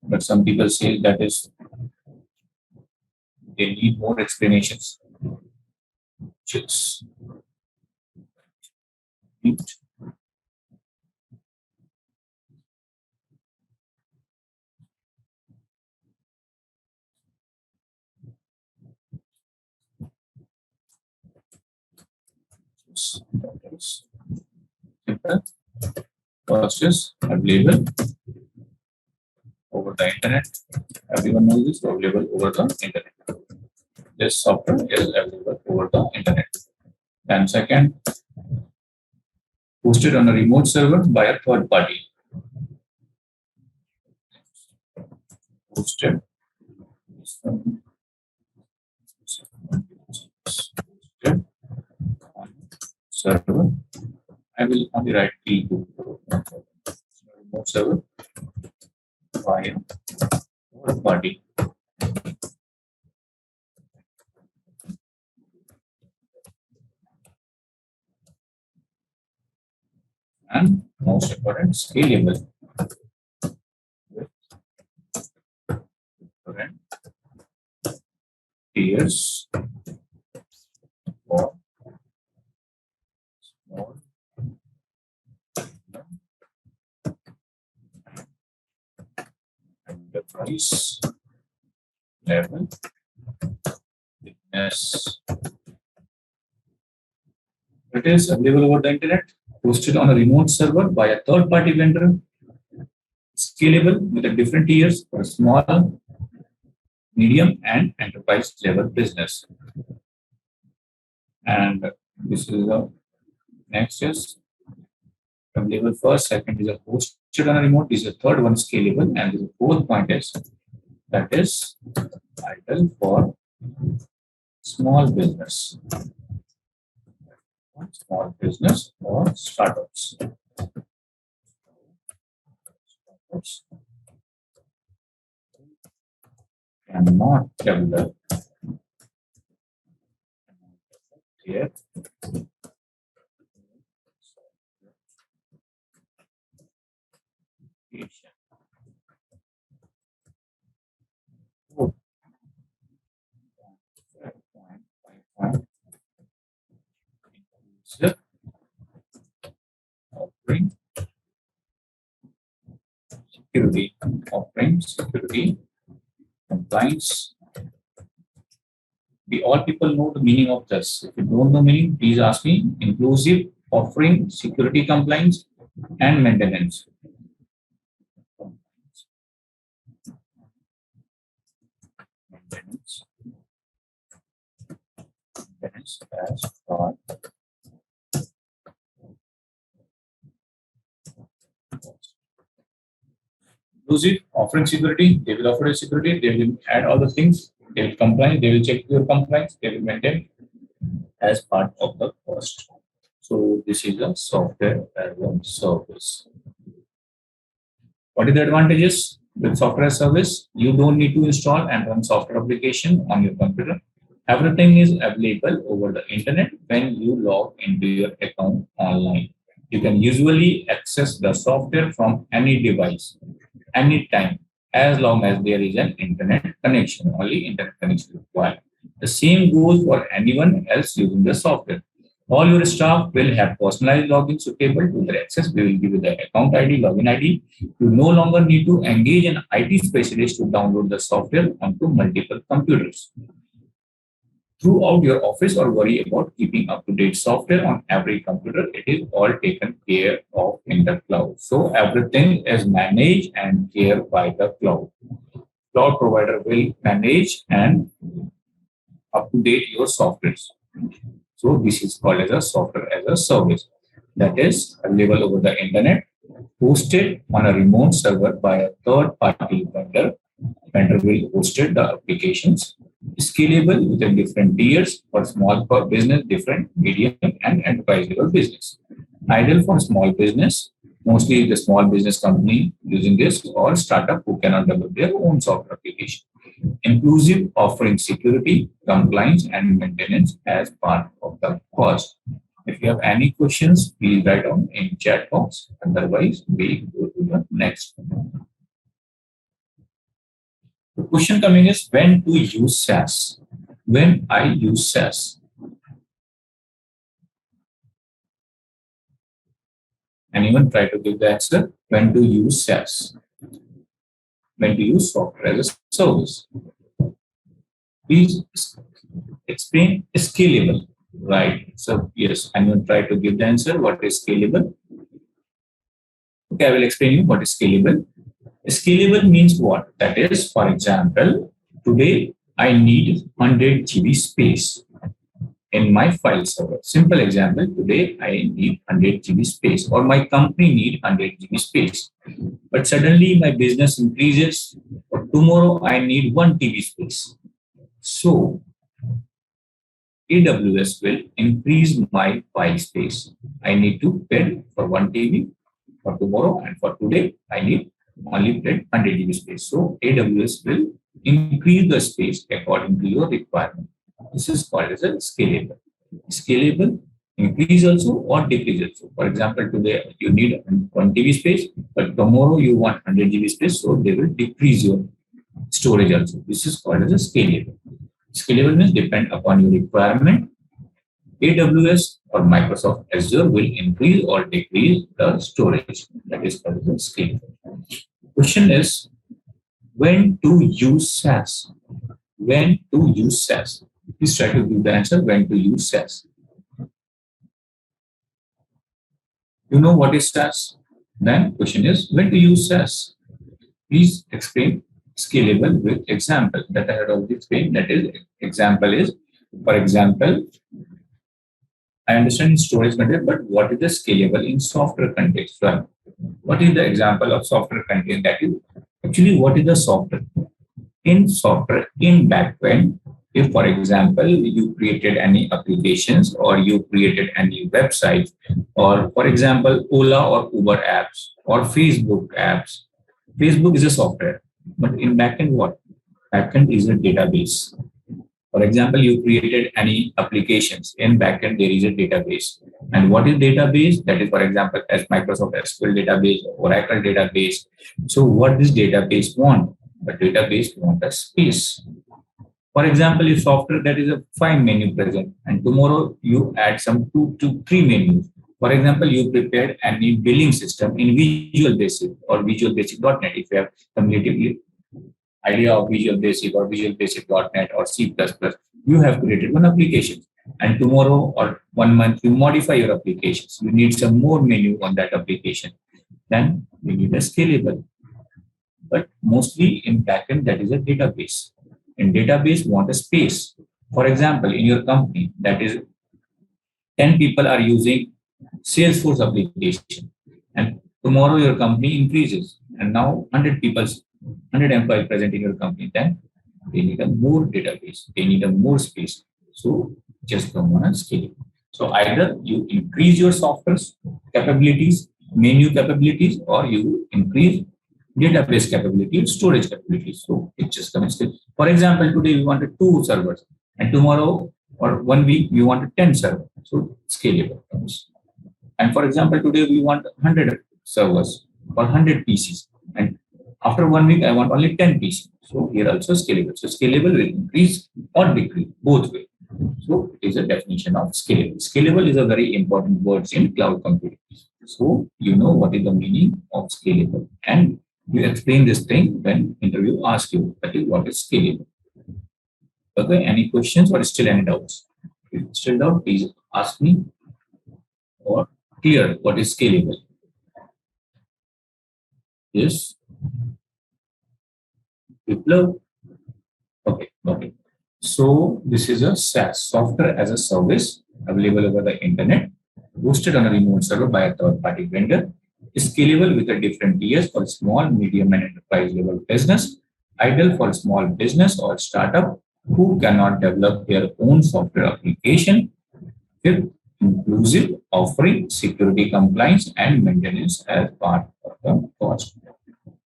but some people say that is they need more explanations. Just simple. First is available over the internet. Everyone knows this, available over the internet. This software is available over the internet. And second, hosted on a remote server by a third party. Hosted on server. I will only write T to remote server by a third party. And most important, scalable. With different tiers for small enterprise level business. It is available over the internet, hosted on a remote server by a third-party vendor, scalable with the different tiers for small, medium, and enterprise level business. And this is the next is available first, second is a hosted on a remote, this is the third one scalable, and the fourth point is that is vital for small business. Small business or startups. Cannot develop here. Offering security, compliance. We all people know the meaning of this. If you don't know meaning, please ask me. Inclusive, offering, security, compliance, and maintenance. Maintenance as part. Inclusive, offering security, they will offer a security, they will add all the things, they will comply, they will check your compliance, they will maintain as part of the cost. So this is a software as a service. What is the advantages with software as service? You don't need to install and run software application on your computer. Everything is available over the internet when you log into your account online. You can usually access the software from any device, anytime, as long as there is an internet connection, only internet connection required. The same goes for anyone else using the software. All your staff will have personalized login suitable to their access. We will give you the account ID, login ID. You no longer need to engage an IT specialist to download the software onto multiple computers throughout your office or worry about keeping up-to-date software on every computer. It is all taken care of in the cloud. So everything is managed and cared by the cloud. Cloud provider will manage and up-to-date your software. So this is called as a software as a service that is available over the internet, hosted on a remote server by a third-party vendor. Vendor will host the applications, scalable with the different tiers for small business, different, medium, and enterprise level business. Ideal for small business, mostly the small business company using this or startup who cannot develop their own software application. Inclusive, offering security, compliance, and maintenance as part of the cost. If you have any questions, please write down in chat box. Otherwise, we go to the next one. The question coming is when to use SaaS. When I use SaaS. Anyone try to give the answer? When to use SaaS? When to use software as a service? Please explain scalable. Right. So yes, anyone try to give the answer. What is scalable? Okay, I will explain you what is scalable. Scalable means what? That is, for example, today I need 100 GB space in my file server. Simple example, today I need 100 GB space or my company need 100 GB space. But suddenly my business increases or tomorrow I need 1 TB space. So AWS will increase my file space. I need to pay for 1 TB for tomorrow and for today I need only 100 GB space. So AWS will increase the space according to your requirement. This is called as a scalable. Scalable, increase also or decrease also. For example, today you need 1 TB space, but tomorrow you want 100 GB space, so they will decrease your storage also. This is called as a scalable. Scalable means depend upon your requirement. AWS or Microsoft Azure will increase or decrease the storage. That is called as scalable. Question is when to use SaaS. When to use SaaS. Please try to give the answer when to use SaaS. You know what is SaaS? Then question is when to use SaaS. Please explain scalable with example that I had already explained. That is example is, for example, I understand storage content, but what is the scalable in software context? Well, what is the example of software content? That is actually what is the software? In software, in backend, if for example you created any applications or you created any website, or for example Ola or Uber apps or Facebook apps. Facebook is a software, but in backend what? Backend is a database. For example, you created any applications in backend, there is a database. And what is database? That is, for example, as Microsoft SQL database, Oracle database. So what this database want? The database want a space. For example, if software that is a 5 menu present, and tomorrow you add some 2 to 3 menus. For example, you prepared any billing system in Visual Basic or Visual Basic.NET. If you have cumulatively idea of Visual Basic or Visual Basic.NET or C++, you have created one application. And tomorrow or 1 month, you modify your applications. You need some more menu on that application. Then you need a scalable. But mostly in backend, that is a database. In database, want a space. For example, in your company, that is 10 people are using Salesforce application. And tomorrow your company increases. And now 100 people 100 employees present in your company, then they need a more database, they need a more space. So just come on and scale it. So either you increase your software capabilities, menu capabilities, or you increase database capability, storage capabilities. So it just comes. For example, today we wanted 2 servers, and tomorrow or 1 week we wanted 10 servers. So scalable comes. And for example, today we want 100 servers or 100 PCs, and After 1 week, I want only 10 PC. So here also scalable. So scalable will increase or decrease both ways. So it is a definition of scalable. Scalable is a very important word in cloud computing. So you know what is the meaning of scalable, and you explain this thing when interview asks you that is what is scalable. Okay, any questions or still any doubts? If still doubt, please ask me or clear what is scalable. Yes, Viplav. Okay, okay. So this is a SaaS, software as a service, available over the internet, hosted on a remote server by a third-party vendor, scalable with a different tiers for small, medium, and enterprise level business, ideal for small business or startup who cannot develop their own software application, with inclusive offering security compliance and maintenance as part of the cost.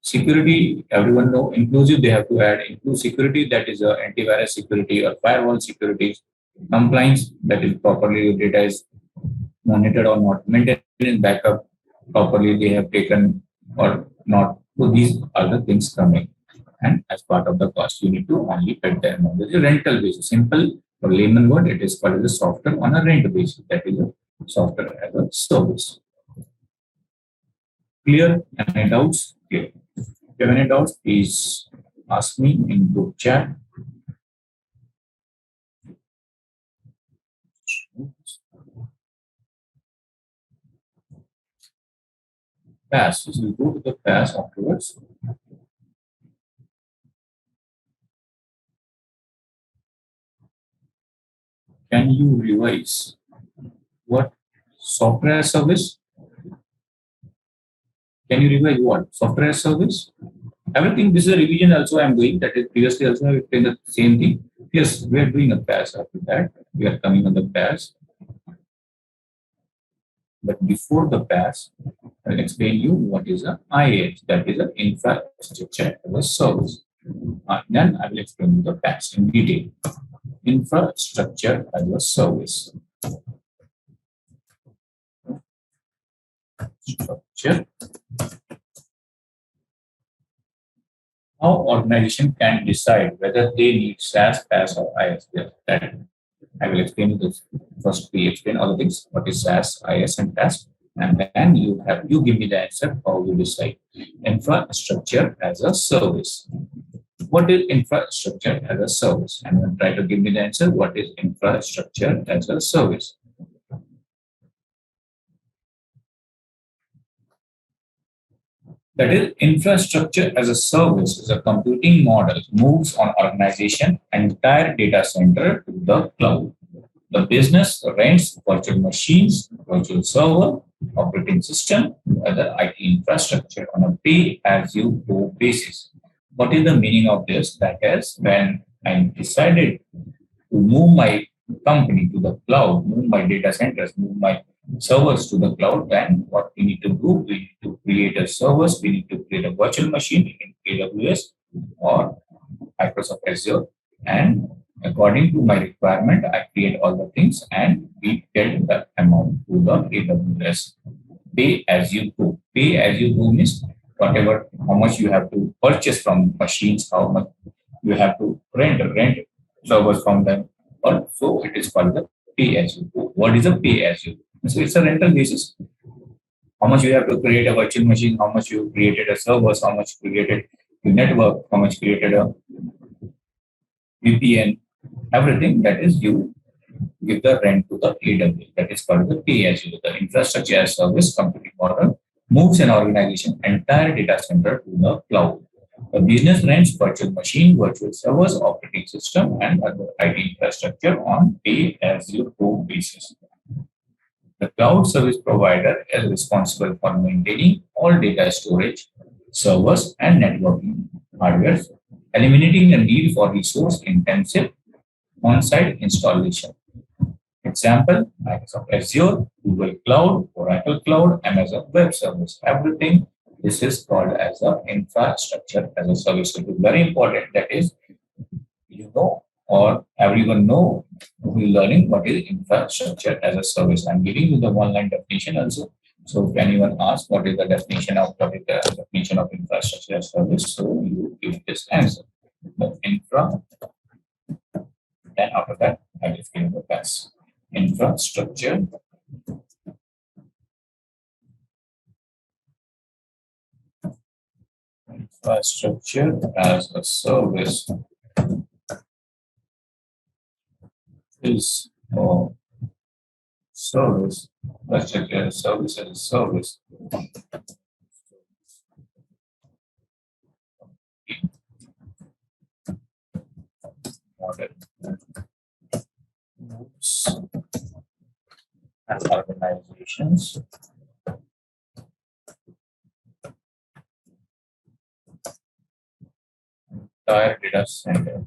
Security, everyone know inclusive, they have to add include security, that is a antivirus security or firewall security. Compliance, that is properly your data is monitored or not, maintenance backup properly they have taken or not. So these are the things coming. And as part of the cost, you need to only pay the amount. This is rental basis. Simple for layman word, it is called as a software on a rent basis. That is a software as a service. Clear? Any doubts? Clear. If you have any doubts, please ask me in group chat. Pass. So we go to the pass afterwards. Can you revise what software as service? Can you revise what software as service? Everything. This is a revision. Also, I am doing that. Is previously also I explained the same thing. Yes, we are doing a pass after that. We are coming on the pass. But before the pass, I'll explain you what is a IaaS, that is an infrastructure as a service. Then I will explain you the pass in detail. Infrastructure as a service. Structure. How organization can decide whether they need SaaS, PaaS, or IaaS. That I will explain you this. First, we explain all the things. What is SaaS, IaaS, and PaaS, and then you give me the answer how you decide. Infrastructure as a service. What is infrastructure as a service? And then try to give me the answer. What is infrastructure as a service? That is, infrastructure as a service is a computing model moves on organization entire data center to the cloud. The business rents virtual machines, virtual server, operating system, other IT infrastructure on a pay-as-you-go basis. What is the meaning of this? That is, when I decided to move my company to the cloud, move my data centers, move my servers to the cloud, then what we need to do, we need to create a service, we need to create a virtual machine in AWS or Microsoft Azure, and according to my requirement, I create all the things and we get the amount to the AWS. Pay as you go. Pay as you go means whatever, how much you have to purchase from machines, how much you have to rent servers from them. Also, it is called the pay as you go. What is a pay as you go? So it's a rental basis. How much you have to create a virtual machine, how much you created a servers, how much created the network, how much created a VPN, everything that is you give the rent to the AWS. That is called the pay as you go. The infrastructure as service computing model moves an organization entire data center to the cloud. The business rents virtual machine, virtual servers, operating system, and other IT infrastructure on pay as you go basis. The cloud service provider is responsible for maintaining all data storage, servers, and networking hardware, eliminating the need for resource intensive on-site installation. Example, Microsoft Azure, Google Cloud, Oracle Cloud, Amazon Web Service, everything. This is called as an infrastructure as a service. So it is very important that is, you know, or everyone know who is learning what is infrastructure as a service. I'm giving you the one line definition also. So if anyone asks what is the definition of infrastructure as service, so you give this answer. The infra, then after that, I will fill the pass. Infrastructure as a service is service. Infrastructure as a service. Model moves and organizations entire data center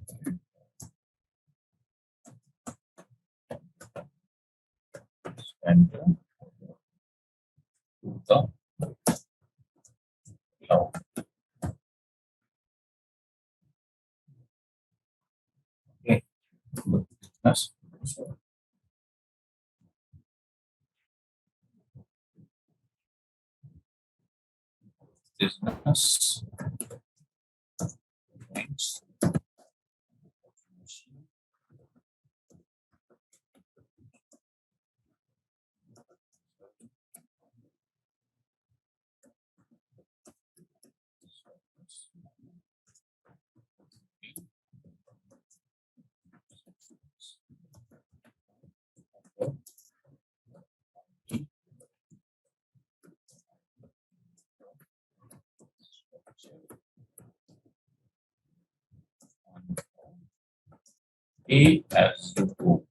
to the cloud. Okay. Business. So business needs A as you go.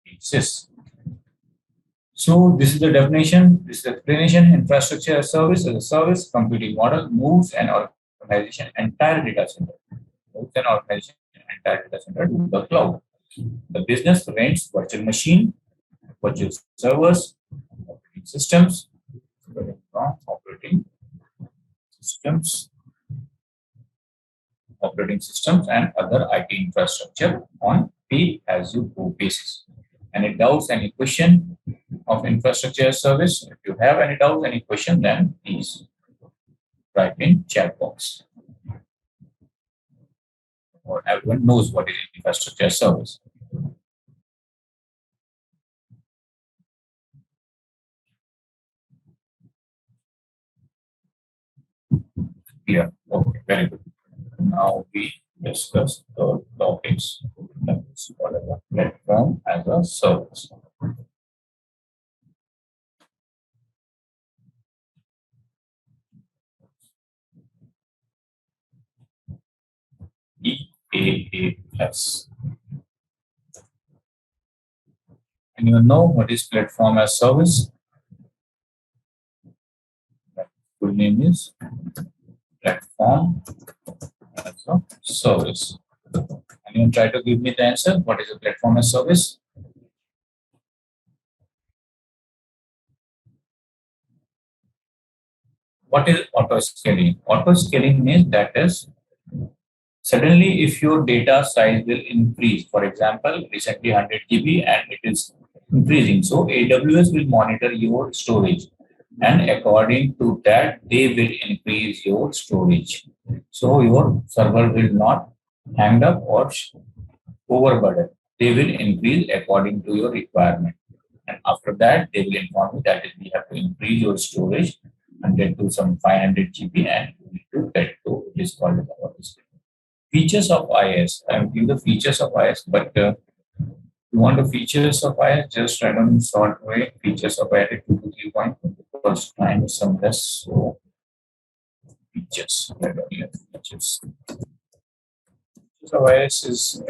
Basis. So this is the definition, this is the explanation. Infrastructure as a service, computing model moves an organization entire data center. Moves an organization entire data center to the cloud. The business rents virtual machine, virtual servers, operating systems, operating systems, and other IT infrastructure on pay-as-you-go basis. Any doubts, any question of infrastructure as service? If you have any doubts, any question, then please write in chat box. Or everyone knows what is infrastructure as service. Clear. Okay, very good. Now we discuss the topics. Whatever platform as a service. EAAS. Anyone know what is platform as service? Full name is platform as a service. Anyone try to give me the answer? What is a platform as service? What is auto scaling? Auto scaling means that is suddenly if your data size will increase. For example, recently 100 GB and it is increasing. So AWS will monitor your storage, and according to that, they will increase your storage. So your server will not hang up or overburden. They will increase according to your requirement. And after that, they will inform you that we have to increase your storage 100 to some 500 GB and you need to get to it is called the features of IS. I am giving the features of IS, but you want the features of IS, just write on short way features of IS 2 to 3 points because time is some less. So features, features. So IS is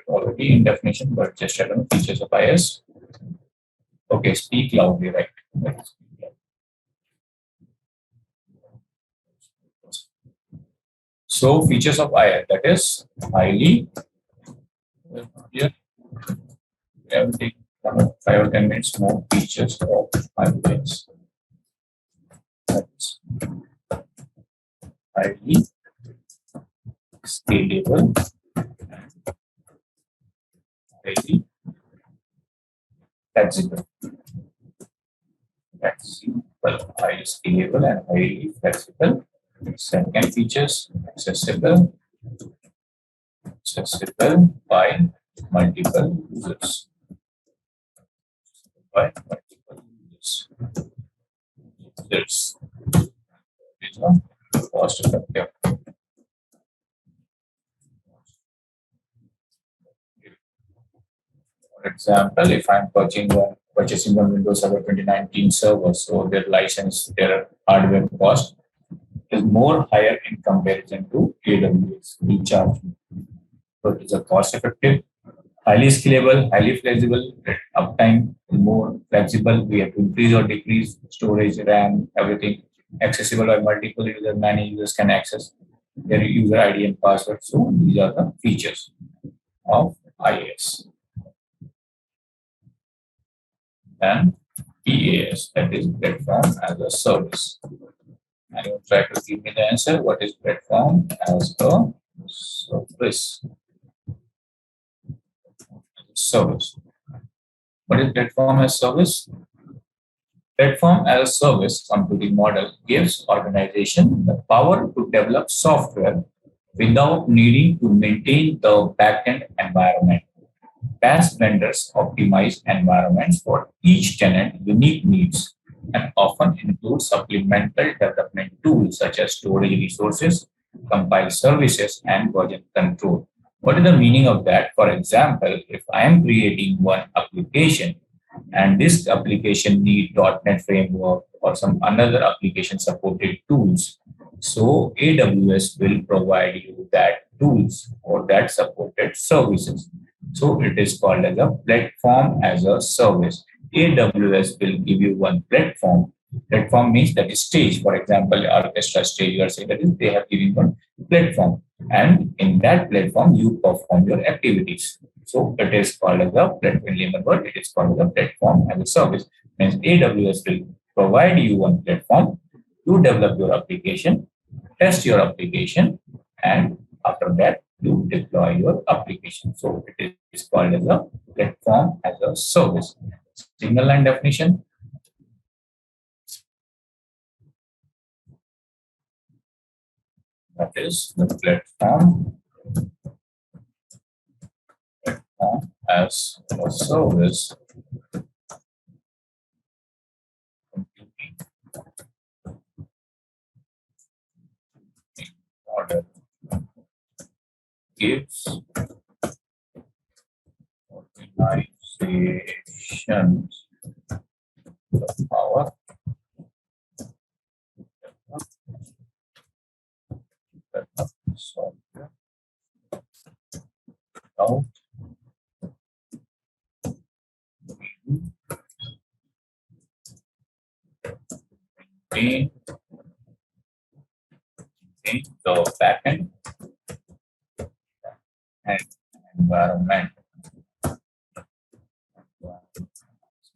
already in definition, but just write on features of IS. Okay, speak loudly, right? So features of IS, that is highly. Here we have to take 5 or 10 minutes more features of IS. That's highly scalable, highly flexible, highly scalable and highly flexible. Second features, accessible by multiple users. By multiple users. Users. These are cost effective. For example, if I'm purchasing one Windows Server 2019 server, so their license, their hardware cost is more higher in comparison to AWS. We charge. So it is a cost effective, highly scalable, highly flexible, uptime more flexible. We have to increase or decrease storage, RAM, everything. Accessible by multiple users, many users can access their user ID and password. So these are the features of IaaS. And PaaS, that is platform as a service. And you try to give me the answer. What is platform as a service? Service. What is platform as service? Platform as a service computing model gives organization the power to develop software without needing to maintain the backend environment. PaaS vendors optimize environments for each tenant unique needs and often include supplemental development tools such as storage resources, compile services, and version control. What is the meaning of that? For example, if I am creating one application and this application need .NET framework or some another application supported tools, so AWS will provide you that tools or that supported services. So it is called as a platform as a service. AWS will give you one platform. Platform means that is stage. For example, orchestra stage, you are saying that is they have given one platform. And in that platform, you perform your activities. So it is called as a platform. In layman word, it is called as a platform as a service. Means AWS will provide you one platform to develop your application, test your application, and after that, you deploy your application. So it is called as a platform as a service. Single line definition. That is the platform as a service computing model gives organizations the power develop software without maintain the backend and environment.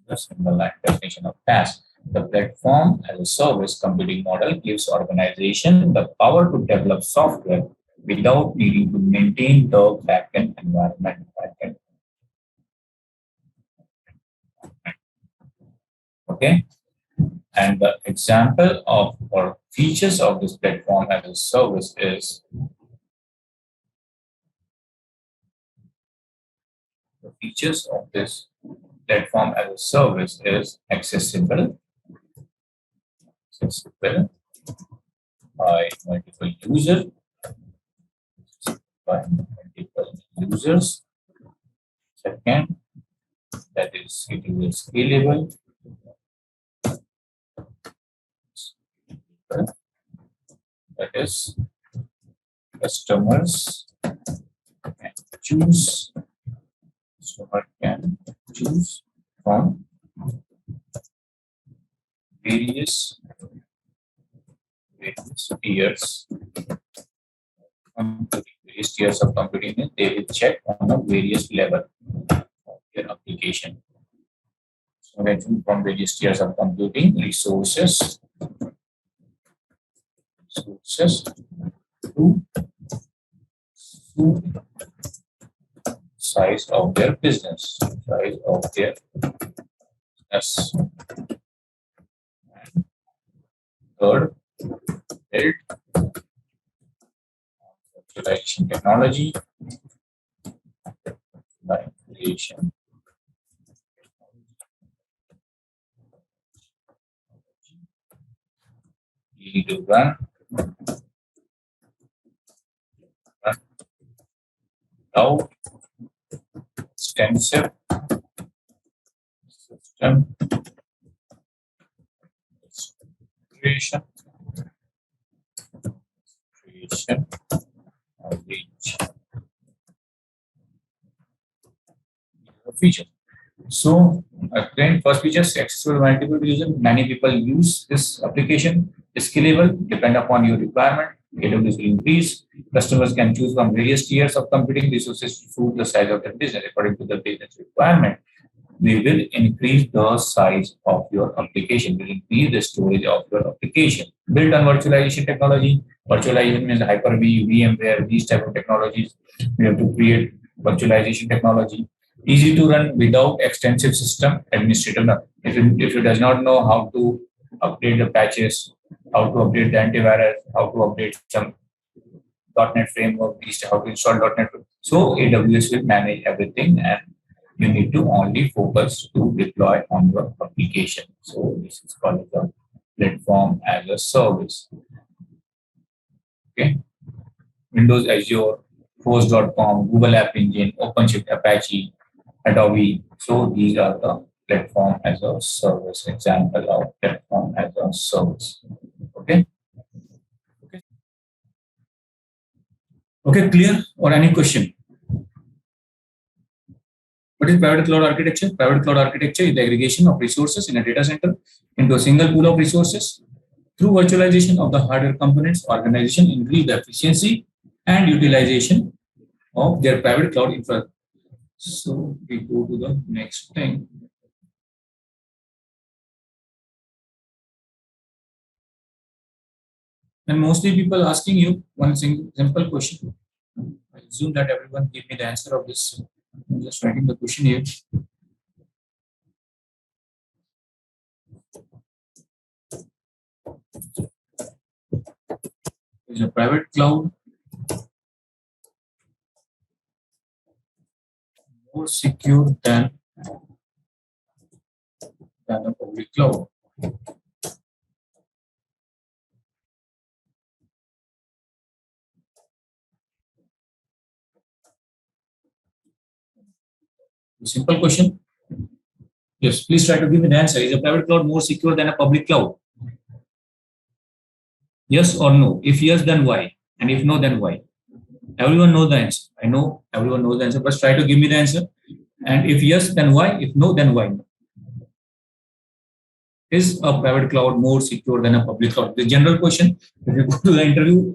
The single line definition of PaaS. The platform as a service computing model gives organization the power to develop software without needing to maintain the backend environment. Okay. And the example of or features of this platform as a service is the features of this platform as a service is accessible by multiple users, Second, that is it is scalable. That is customers can choose. Customer can choose from various tiers. Various tiers of computing, they will check on a various level of their application. So ranging from various tiers of computing, resources to size of their business. Size of their business. Third, build virtualization technology. Virtualization easy to run without extensive system creation of each feature. So, again, first feature is accessible multiple users. Many people use this application. It's scalable, depend upon your requirement. AWS will increase. Customers can choose from various tiers of computing resources to suit the size of their business according to the business requirement. We will increase the size of your application. We'll increase the storage of your application. Built on virtualization technology. Virtualization means Hyper-V, VMware, these type of technologies. We have to create virtualization technology. Easy to run without extensive system administrator. Now, if you does not know how to update the patches, how to update the antivirus, how to update some .NET framework, how to install .NET. So AWS will manage everything, and you need to only focus to deploy on your application. So this is called the platform as a service. Okay. Windows Azure, Force.com, Google App Engine, OpenShift, Apache, Adobe. So these are the platform as a service example of platform as a service. Okay. Okay, clear or any question? What is private cloud architecture? Private cloud architecture is the aggregation of resources in a data center into a single pool of resources. Through virtualization of the hardware components, organization increase the efficiency and utilization of their private cloud infrastructure. So we go to the next thing. And mostly people asking you one simple question. I assume that everyone give me the answer of this. I'm just writing the question here. Is a private cloud more secure than a public cloud? Simple question. Yes, please try to give me the answer. Is a private cloud more secure than a public cloud? Yes or no? If yes, then why? And if no, then why? Everyone knows the answer. I know everyone knows the answer, but try to give me the answer. And if yes, then why? If no, then why? Is a private cloud more secure than a public cloud? The general question, if you go to the interview,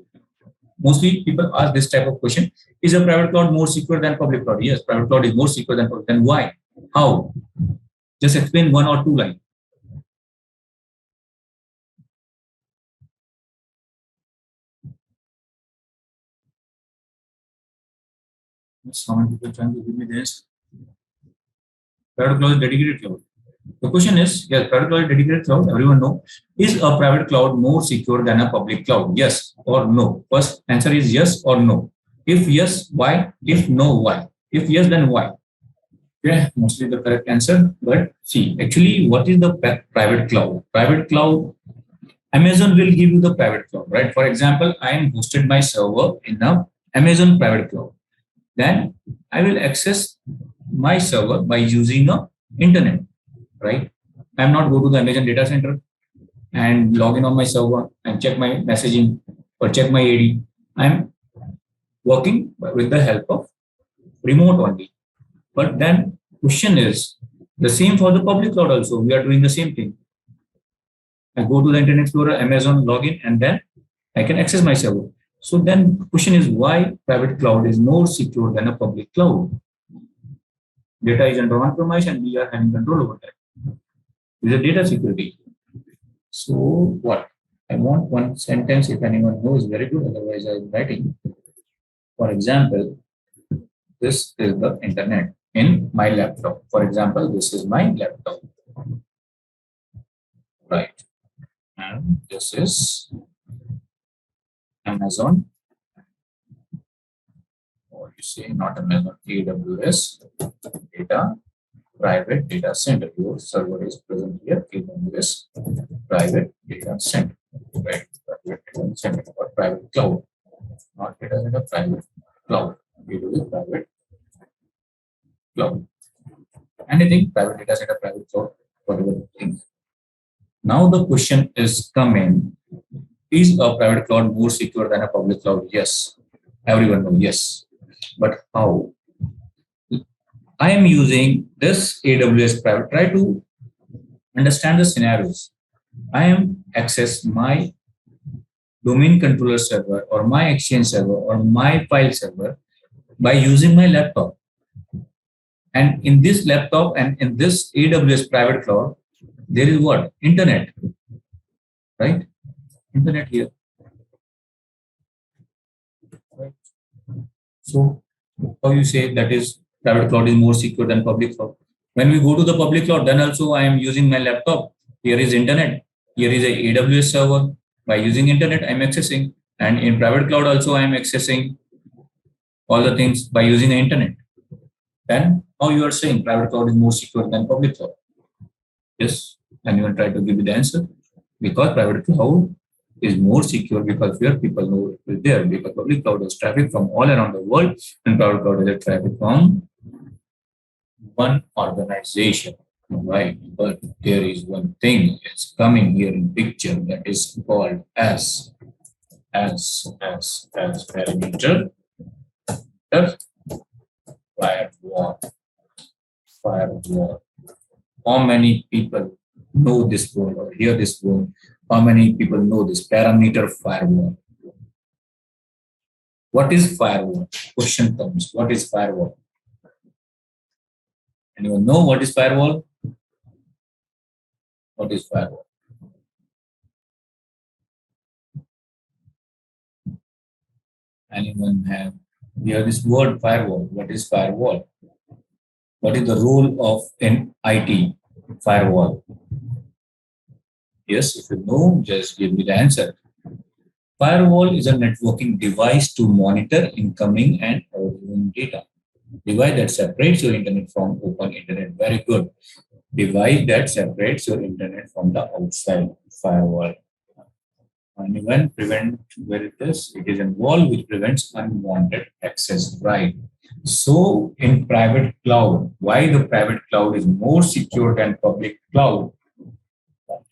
mostly people ask this type of question. Is a private cloud more secure than public cloud? Yes, private cloud is more secure than public. Then why? How? Just explain one or two lines. How many people trying to give me this? Private cloud is dedicated cloud. The question is, yes, private cloud is dedicated cloud. Everyone know. Is a private cloud more secure than a public cloud? Yes or no? First answer is yes or no. If yes, why? If no, why? If yes, then why? Okay, mostly the correct answer. But see, actually, what is the private cloud? Private cloud, Amazon will give you the private cloud, right? For example, I am hosted my server in a Amazon private cloud. Then I will access my server by using a internet, right? I'm not go to the Amazon data center and log in on my server and check my messaging or check my AD. I'm working with the help of remote only. But then question is the same for the public cloud also. We are doing the same thing. I go to the Internet Explorer, Amazon, login, and then I can access my server. So then question is why private cloud is more secure than a public cloud? Data is under on-premise and we are having control over that. This is data security. So what? I want one sentence if anyone knows, very good. Otherwise, I'm writing. For example, This is the internet in my laptop. For example, this is my laptop, right? And this is Amazon, or you say not Amazon, AWS data private data center. Your server is present here, AWS private data center, right? Private data center or private cloud, not data center, private cloud. AWS private cloud. Anything private data center, private cloud, whatever thing. Now the question is coming: is a private cloud more secure than a public cloud? Yes, everyone knows yes, but how? I am using this AWS private. Try to understand the scenarios. I am access my domain controller server or my exchange server or my file server by using my laptop. And in this laptop and in this AWS private cloud, there is what? Internet, right? Internet here. Right? So how you say that is private cloud is more secure than public cloud? When we go to the public cloud, then also I am using my laptop. Here is internet. Here is a AWS server. By using internet, I'm accessing. And in private cloud also, I'm accessing all the things by using the internet. Then how you are saying private cloud is more secure than public cloud? Yes, anyone try to give me the answer? Because private cloud is more secure because where people know it is there. Because public cloud is traffic from all around the world, and private cloud is a traffic from one organization, right? But there is one thing that's coming here in picture that is called as parameter firewall. Firewall. How many people know this word or hear this word? How many people know this parameter firewall? What is firewall? Question comes. What is firewall? Anyone know what is firewall? What is firewall? Anyone have hear this word firewall? What is firewall? What is the role of an IT firewall? Yes, if you know, just give me the answer. Firewall is a networking device to monitor incoming and outgoing data. Device that separates your internet from open internet. Very good. Device that separates your internet from the outside. Firewall. And even prevent where it is a wall which prevents unwanted access, right? So in private cloud, why the private cloud is more secure than public cloud?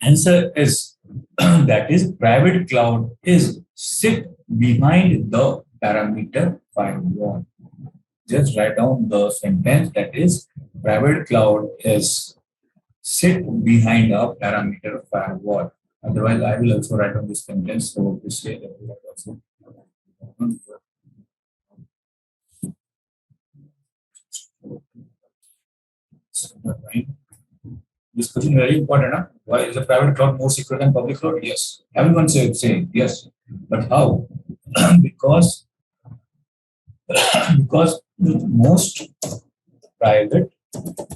Answer is that is private cloud is sit behind the parameter firewall. Just write down the sentence that is private cloud is sit behind a parameter firewall. Otherwise, I will also write on this sentence. So to say that we have also this question is very important. Huh? Why is the private cloud more secure than public cloud? Yes. Everyone say yes. But how? because because most private cloud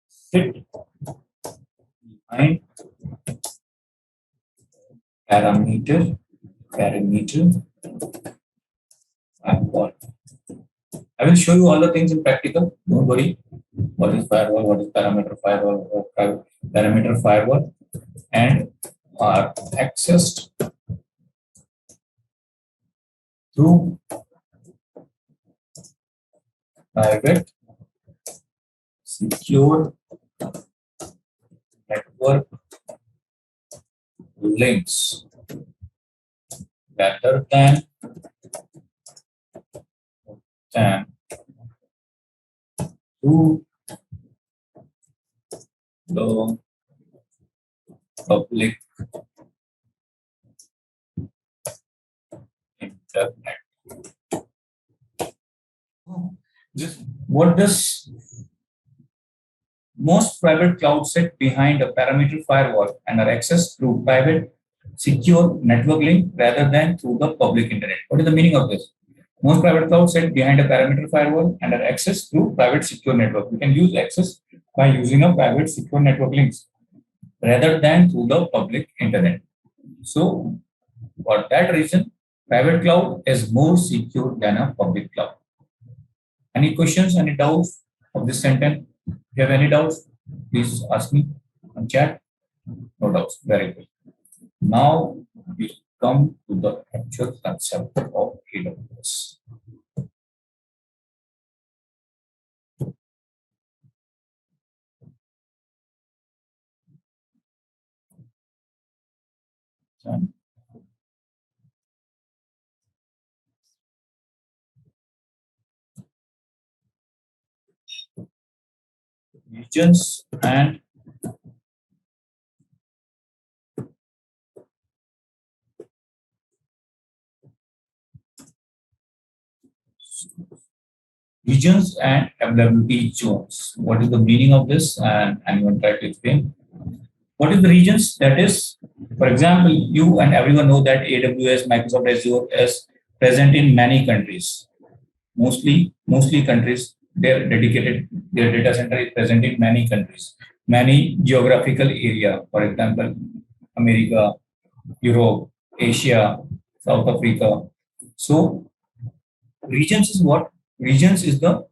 sit behind parameter firewall. I will show you all the things in practical. Don't worry. What is firewall? What is parameter firewall? Or parameter firewall? And are accessed through private secure network links better than to the public internet. What does most private clouds sit behind a parameter firewall and are accessed through private secure network link rather than through the public internet. What is the meaning of this? Most private clouds sit behind a parameter firewall and are accessed through private secure network. We can use access by using a private secure network links rather than through the public internet. So for that reason, private cloud is more secure than a public cloud. Any questions, any doubts of this sentence? If you have any doubts, please ask me on chat. No doubts. Very good. Now we come to the actual concept of AWS. Regions and availability zones. What is the meaning of this? And I'm going to try to explain. What is the regions? That is, for example, you and everyone know that AWS, Microsoft Azure is present in many countries. Mostly countries, their data center is present in many countries, many geographical area. For example, America, Europe, Asia, South Africa. So regions is what? Regions is the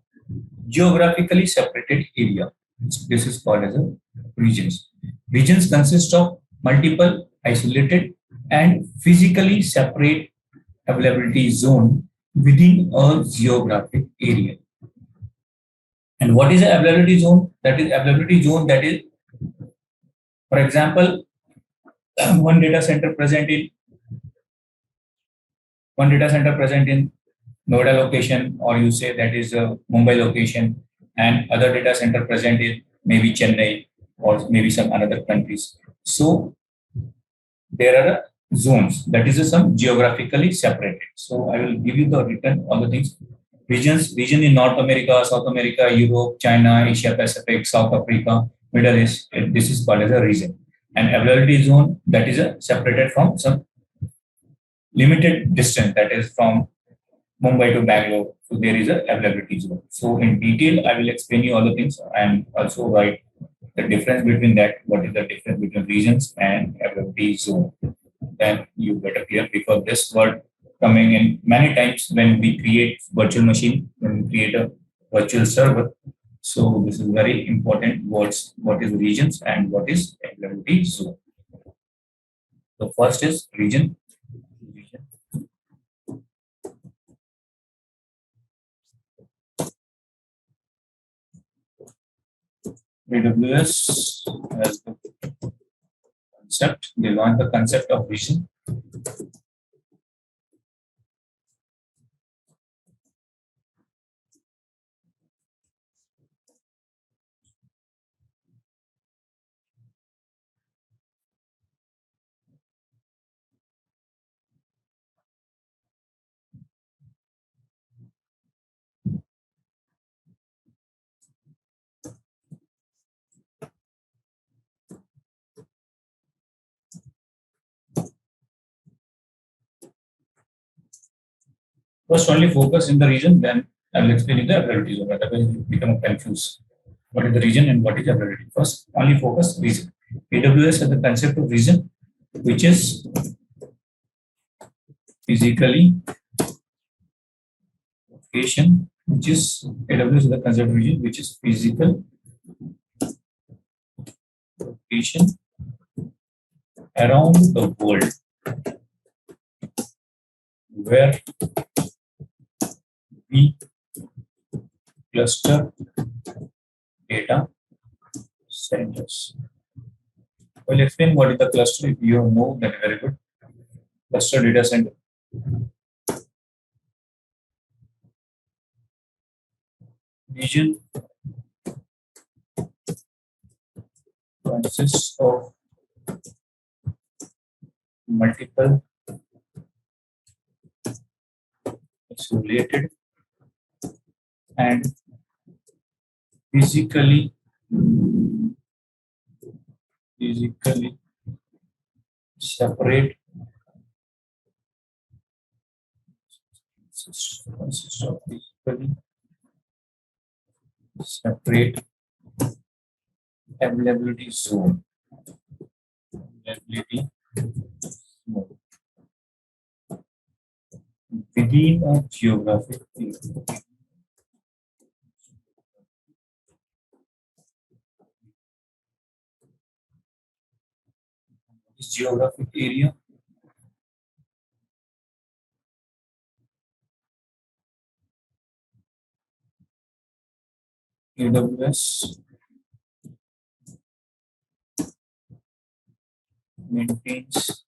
geographically separated area. This is called as a regions. Regions consist of multiple isolated and physically separate availability zone within a geographic area. And what is an availability zone? That is availability zone that is, for example, one data center present in Noida location, or you say that is a Mumbai location, and other data center present in maybe Chennai or maybe some another countries. So there are zones that is some geographically separated. So I will give you the written all the things. Region in North America, South America, Europe, China, Asia Pacific, South Africa, Middle East. This is called as a region. And availability zone that is separated from some limited distance, that is from Mumbai to Bangalore. So there is a availability zone. So in detail, I will explain you all the things and also write the difference between that. What is the difference between regions and availability zone? Then you better clear, because this word coming in many times when we create virtual machine, when we create a virtual server. So this is very important words. What is regions and what is availability zone? The first is region. AWS has the concept. They want the concept of region. First, only focus in the region, then I will explain you the availability zone. Otherwise, you become confused. What is the region and what is availability? First, only focus region. AWS has the concept of region, which is physically location, which is AWS has the concept of region, which is physical location around the world where we cluster data centers. Well, explain what is the cluster. If you know, then very good. Cluster data center. Region consists of multiple isolated and physically separate consists of physically separate availability zone. Availability zone within a geographic area. This geographic area AWS maintains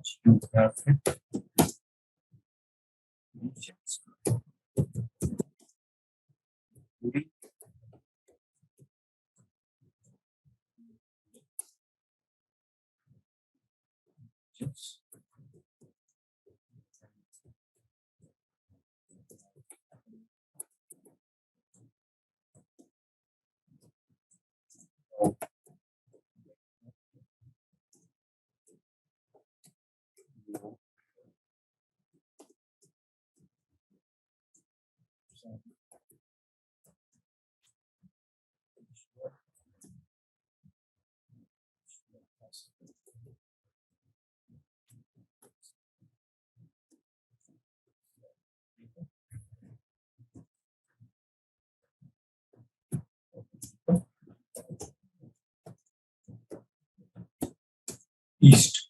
geographic regions. East.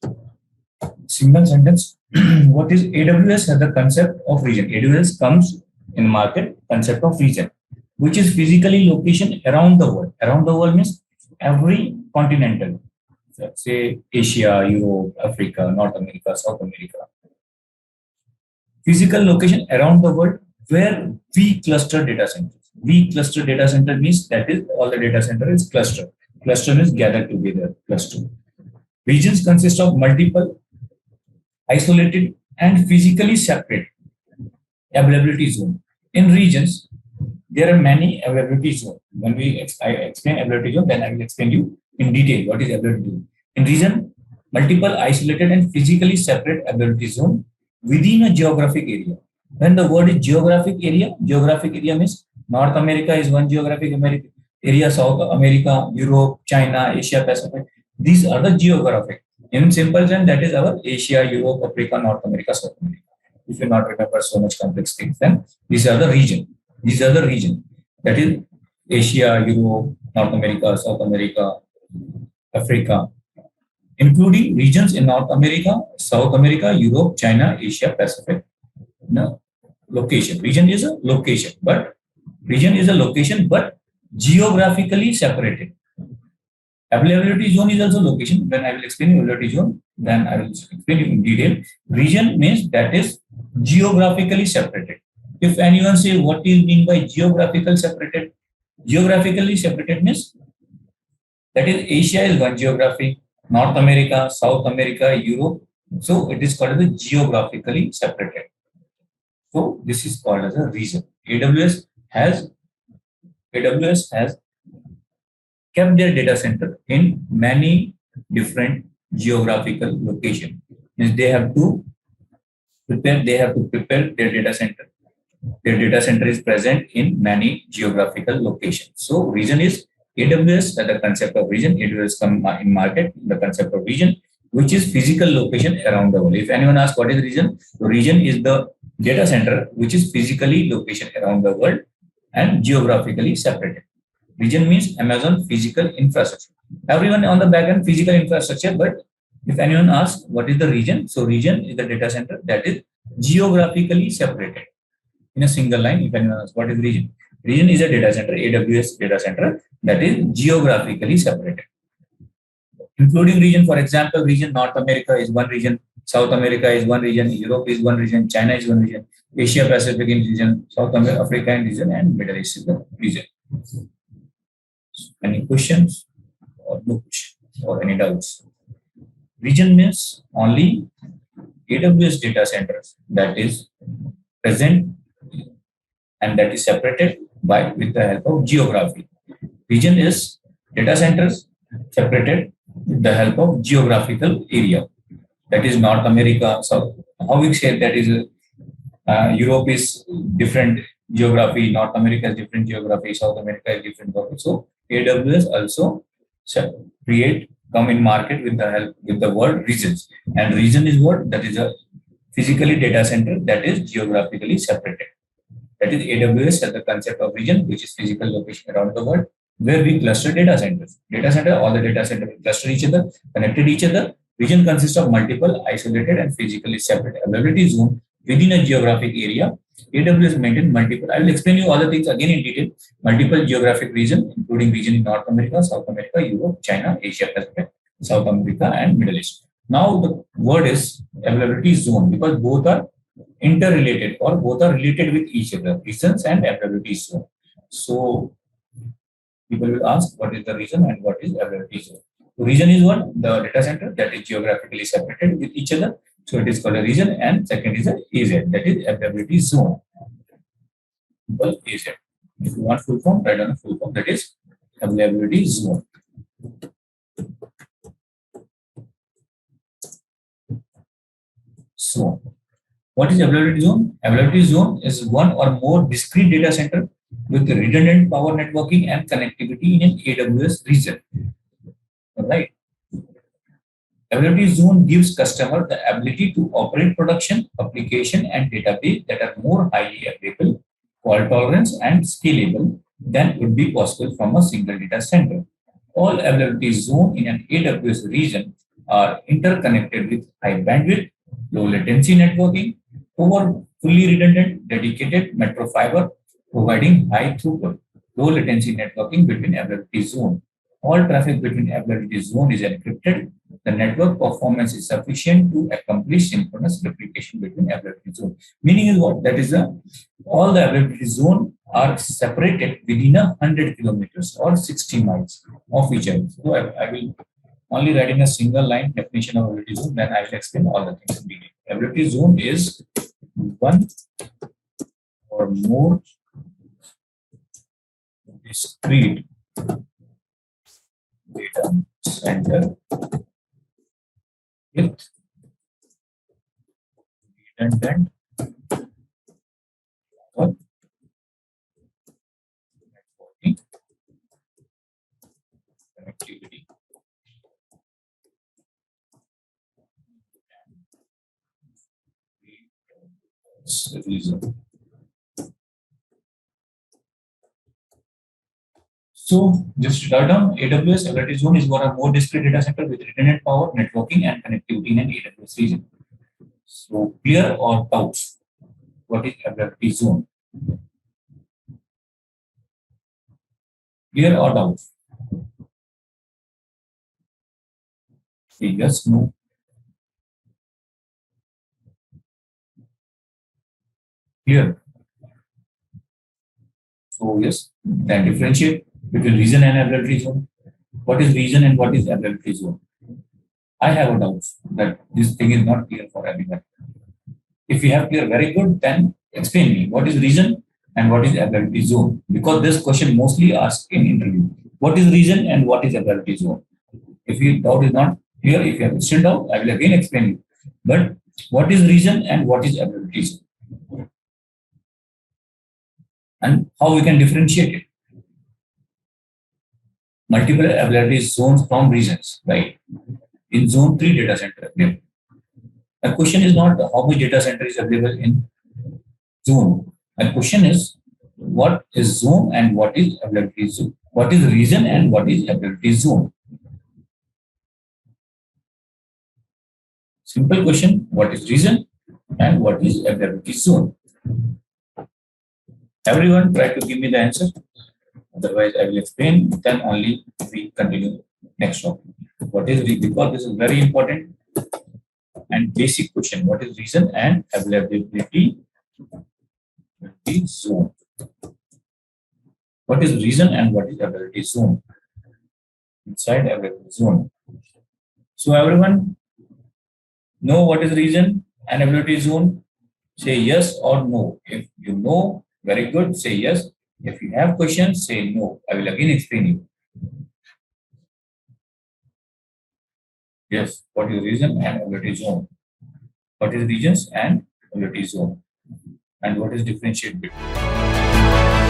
Single sentence. What is AWS has the concept of region? AWS comes in market concept of region, which is physically location around the world. Around the world means every continental. Say Asia, Europe, Africa, North America, South America. Physical location around the world where we cluster data centers. We cluster data center means that is all the data center is cluster. Cluster means gathered together, cluster. Regions consist of multiple isolated and physically separate availability zone. In regions, there are many availability zones. When I explain availability zone, then I will explain you in detail what is availability zone. In region, multiple isolated and physically separate availability zone within a geographic area. When the word is geographic area means North America is one geographic area, South America, Europe, China, Asia Pacific. These are the geographic. In simple terms, that is our Asia, Europe, Africa, North America, South America. If you not remember so much complex things, then these are the region. These are the region. That is Asia, Europe, North America, South America, Africa, including regions in North America, South America, Europe, China, Asia, Pacific. No, location. Region is a location, but geographically separated. Availability zone is also location. When I will explain availability zone, then I will explain you in detail. Region means that is geographically separated. If anyone say what is mean by geographically separated means that is Asia is one geography, North America, South America, Europe. So it is called as a geographically separated. So this is called as a region. AWS has kept their data center in many different geographical locations. Means they have to prepare their data center. Their data center is present in many geographical locations. So region is AWS, the concept of region. AWS come in market, the concept of region, which is physical location around the world. If anyone asks what is region, so region is the data center which is physically location around the world and geographically separated. Region means Amazon physical infrastructure. Everyone on the back end physical infrastructure, but if anyone asks what is the region, so region is the data center that is geographically separated. In a single line, if anyone asks what is region, region is a data center, AWS data center that is geographically separated. Including region, for example, region North America is one region, South America is one region, Europe is one region, China is one region, Asia Pacific is region, South America, Africa is region, and Middle East is the region. Any questions or no questions or any doubts? Region means only AWS data centers that is present and that is separated by with the help of geography. Region is data centers separated with the help of geographical area. That is North America. So how we say that is Europe is different geography, North America is different geography, South America is different geography. So AWS also create come in market with the help with the word regions. And region is what? That is a physically data center that is geographically separated. That is AWS has the concept of region, which is physical location around the world, where we cluster data centers. Data center, all the data centers cluster each other, connected each other. Region consists of multiple isolated and physically separate availability zone within a geographic area. AWS maintain multiple. I will explain you all the things again in detail. Multiple geographic region, including region in North America, South America, Europe, China, Asia Pacific, South America, and Middle East. Now the word is availability zone because both are interrelated or both are related with each other, regions and availability zone. So people will ask what is the region and what is availability zone. So region is one, the data center that is geographically separated with each other. So it is called a region, and second is a AZ, that is availability zone. Well, AZ. If you want full form, write down a full form, that is availability zone. So, what is availability zone? Availability zone is one or more discrete data center with redundant power networking and connectivity in an AWS region. All right. Availability zone gives customer the ability to operate production, application, and database that are more highly available, fault tolerance, and scalable than would be possible from a single data center. All availability zone in an AWS region are interconnected with high bandwidth, low latency networking over fully redundant, dedicated metro fiber, providing high throughput, low latency networking between availability zone. All traffic between availability zone is encrypted. The network performance is sufficient to accomplish synchronous replication between availability zone. Meaning is what? That is all the availability zone are separated within 100 kilometers or 60 miles of each other. So I will only write in a single line definition of availability zone, then I will explain all the things in detail. Availability zone is one or more discrete data center with redundant or networking connectivity reason. So just to write down, AWS availability zone is one or more discrete data center with redundant power, networking, and connectivity in an AWS region. So clear or doubts? What is availability zone? Clear or doubts? Yes, no. Clear. So yes, then differentiate between region and availability zone. What is region and what is availability zone? I have a doubt that this thing is not clear for everyone. If you have clear, very good, then explain me what is region and what is availability zone. Because this question mostly asked in interview. What is region and what is availability zone? If your doubt is not clear, if you have still doubt, I will again explain you. But what is region and what is availability zone? And how we can differentiate it? Multiple availability zones from regions, right? In zone 3 data center. The question is not how much data center is available in zone. The question is what is zone and what is availability zone? What is region and what is availability zone? Simple question, what is region and what is availability zone? Everyone try to give me the answer. Otherwise, I will explain. Then only we continue next topic. What is because this is very important and basic question. What is region and availability zone? What is region and what is availability zone? Inside availability zone. So everyone know what is region and availability zone? Say yes or no. If you know, very good, say yes. If you have questions, say no. I will again explain you. Yes, what is region and ability zone? What is regions and ability zone? And what is differentiate between?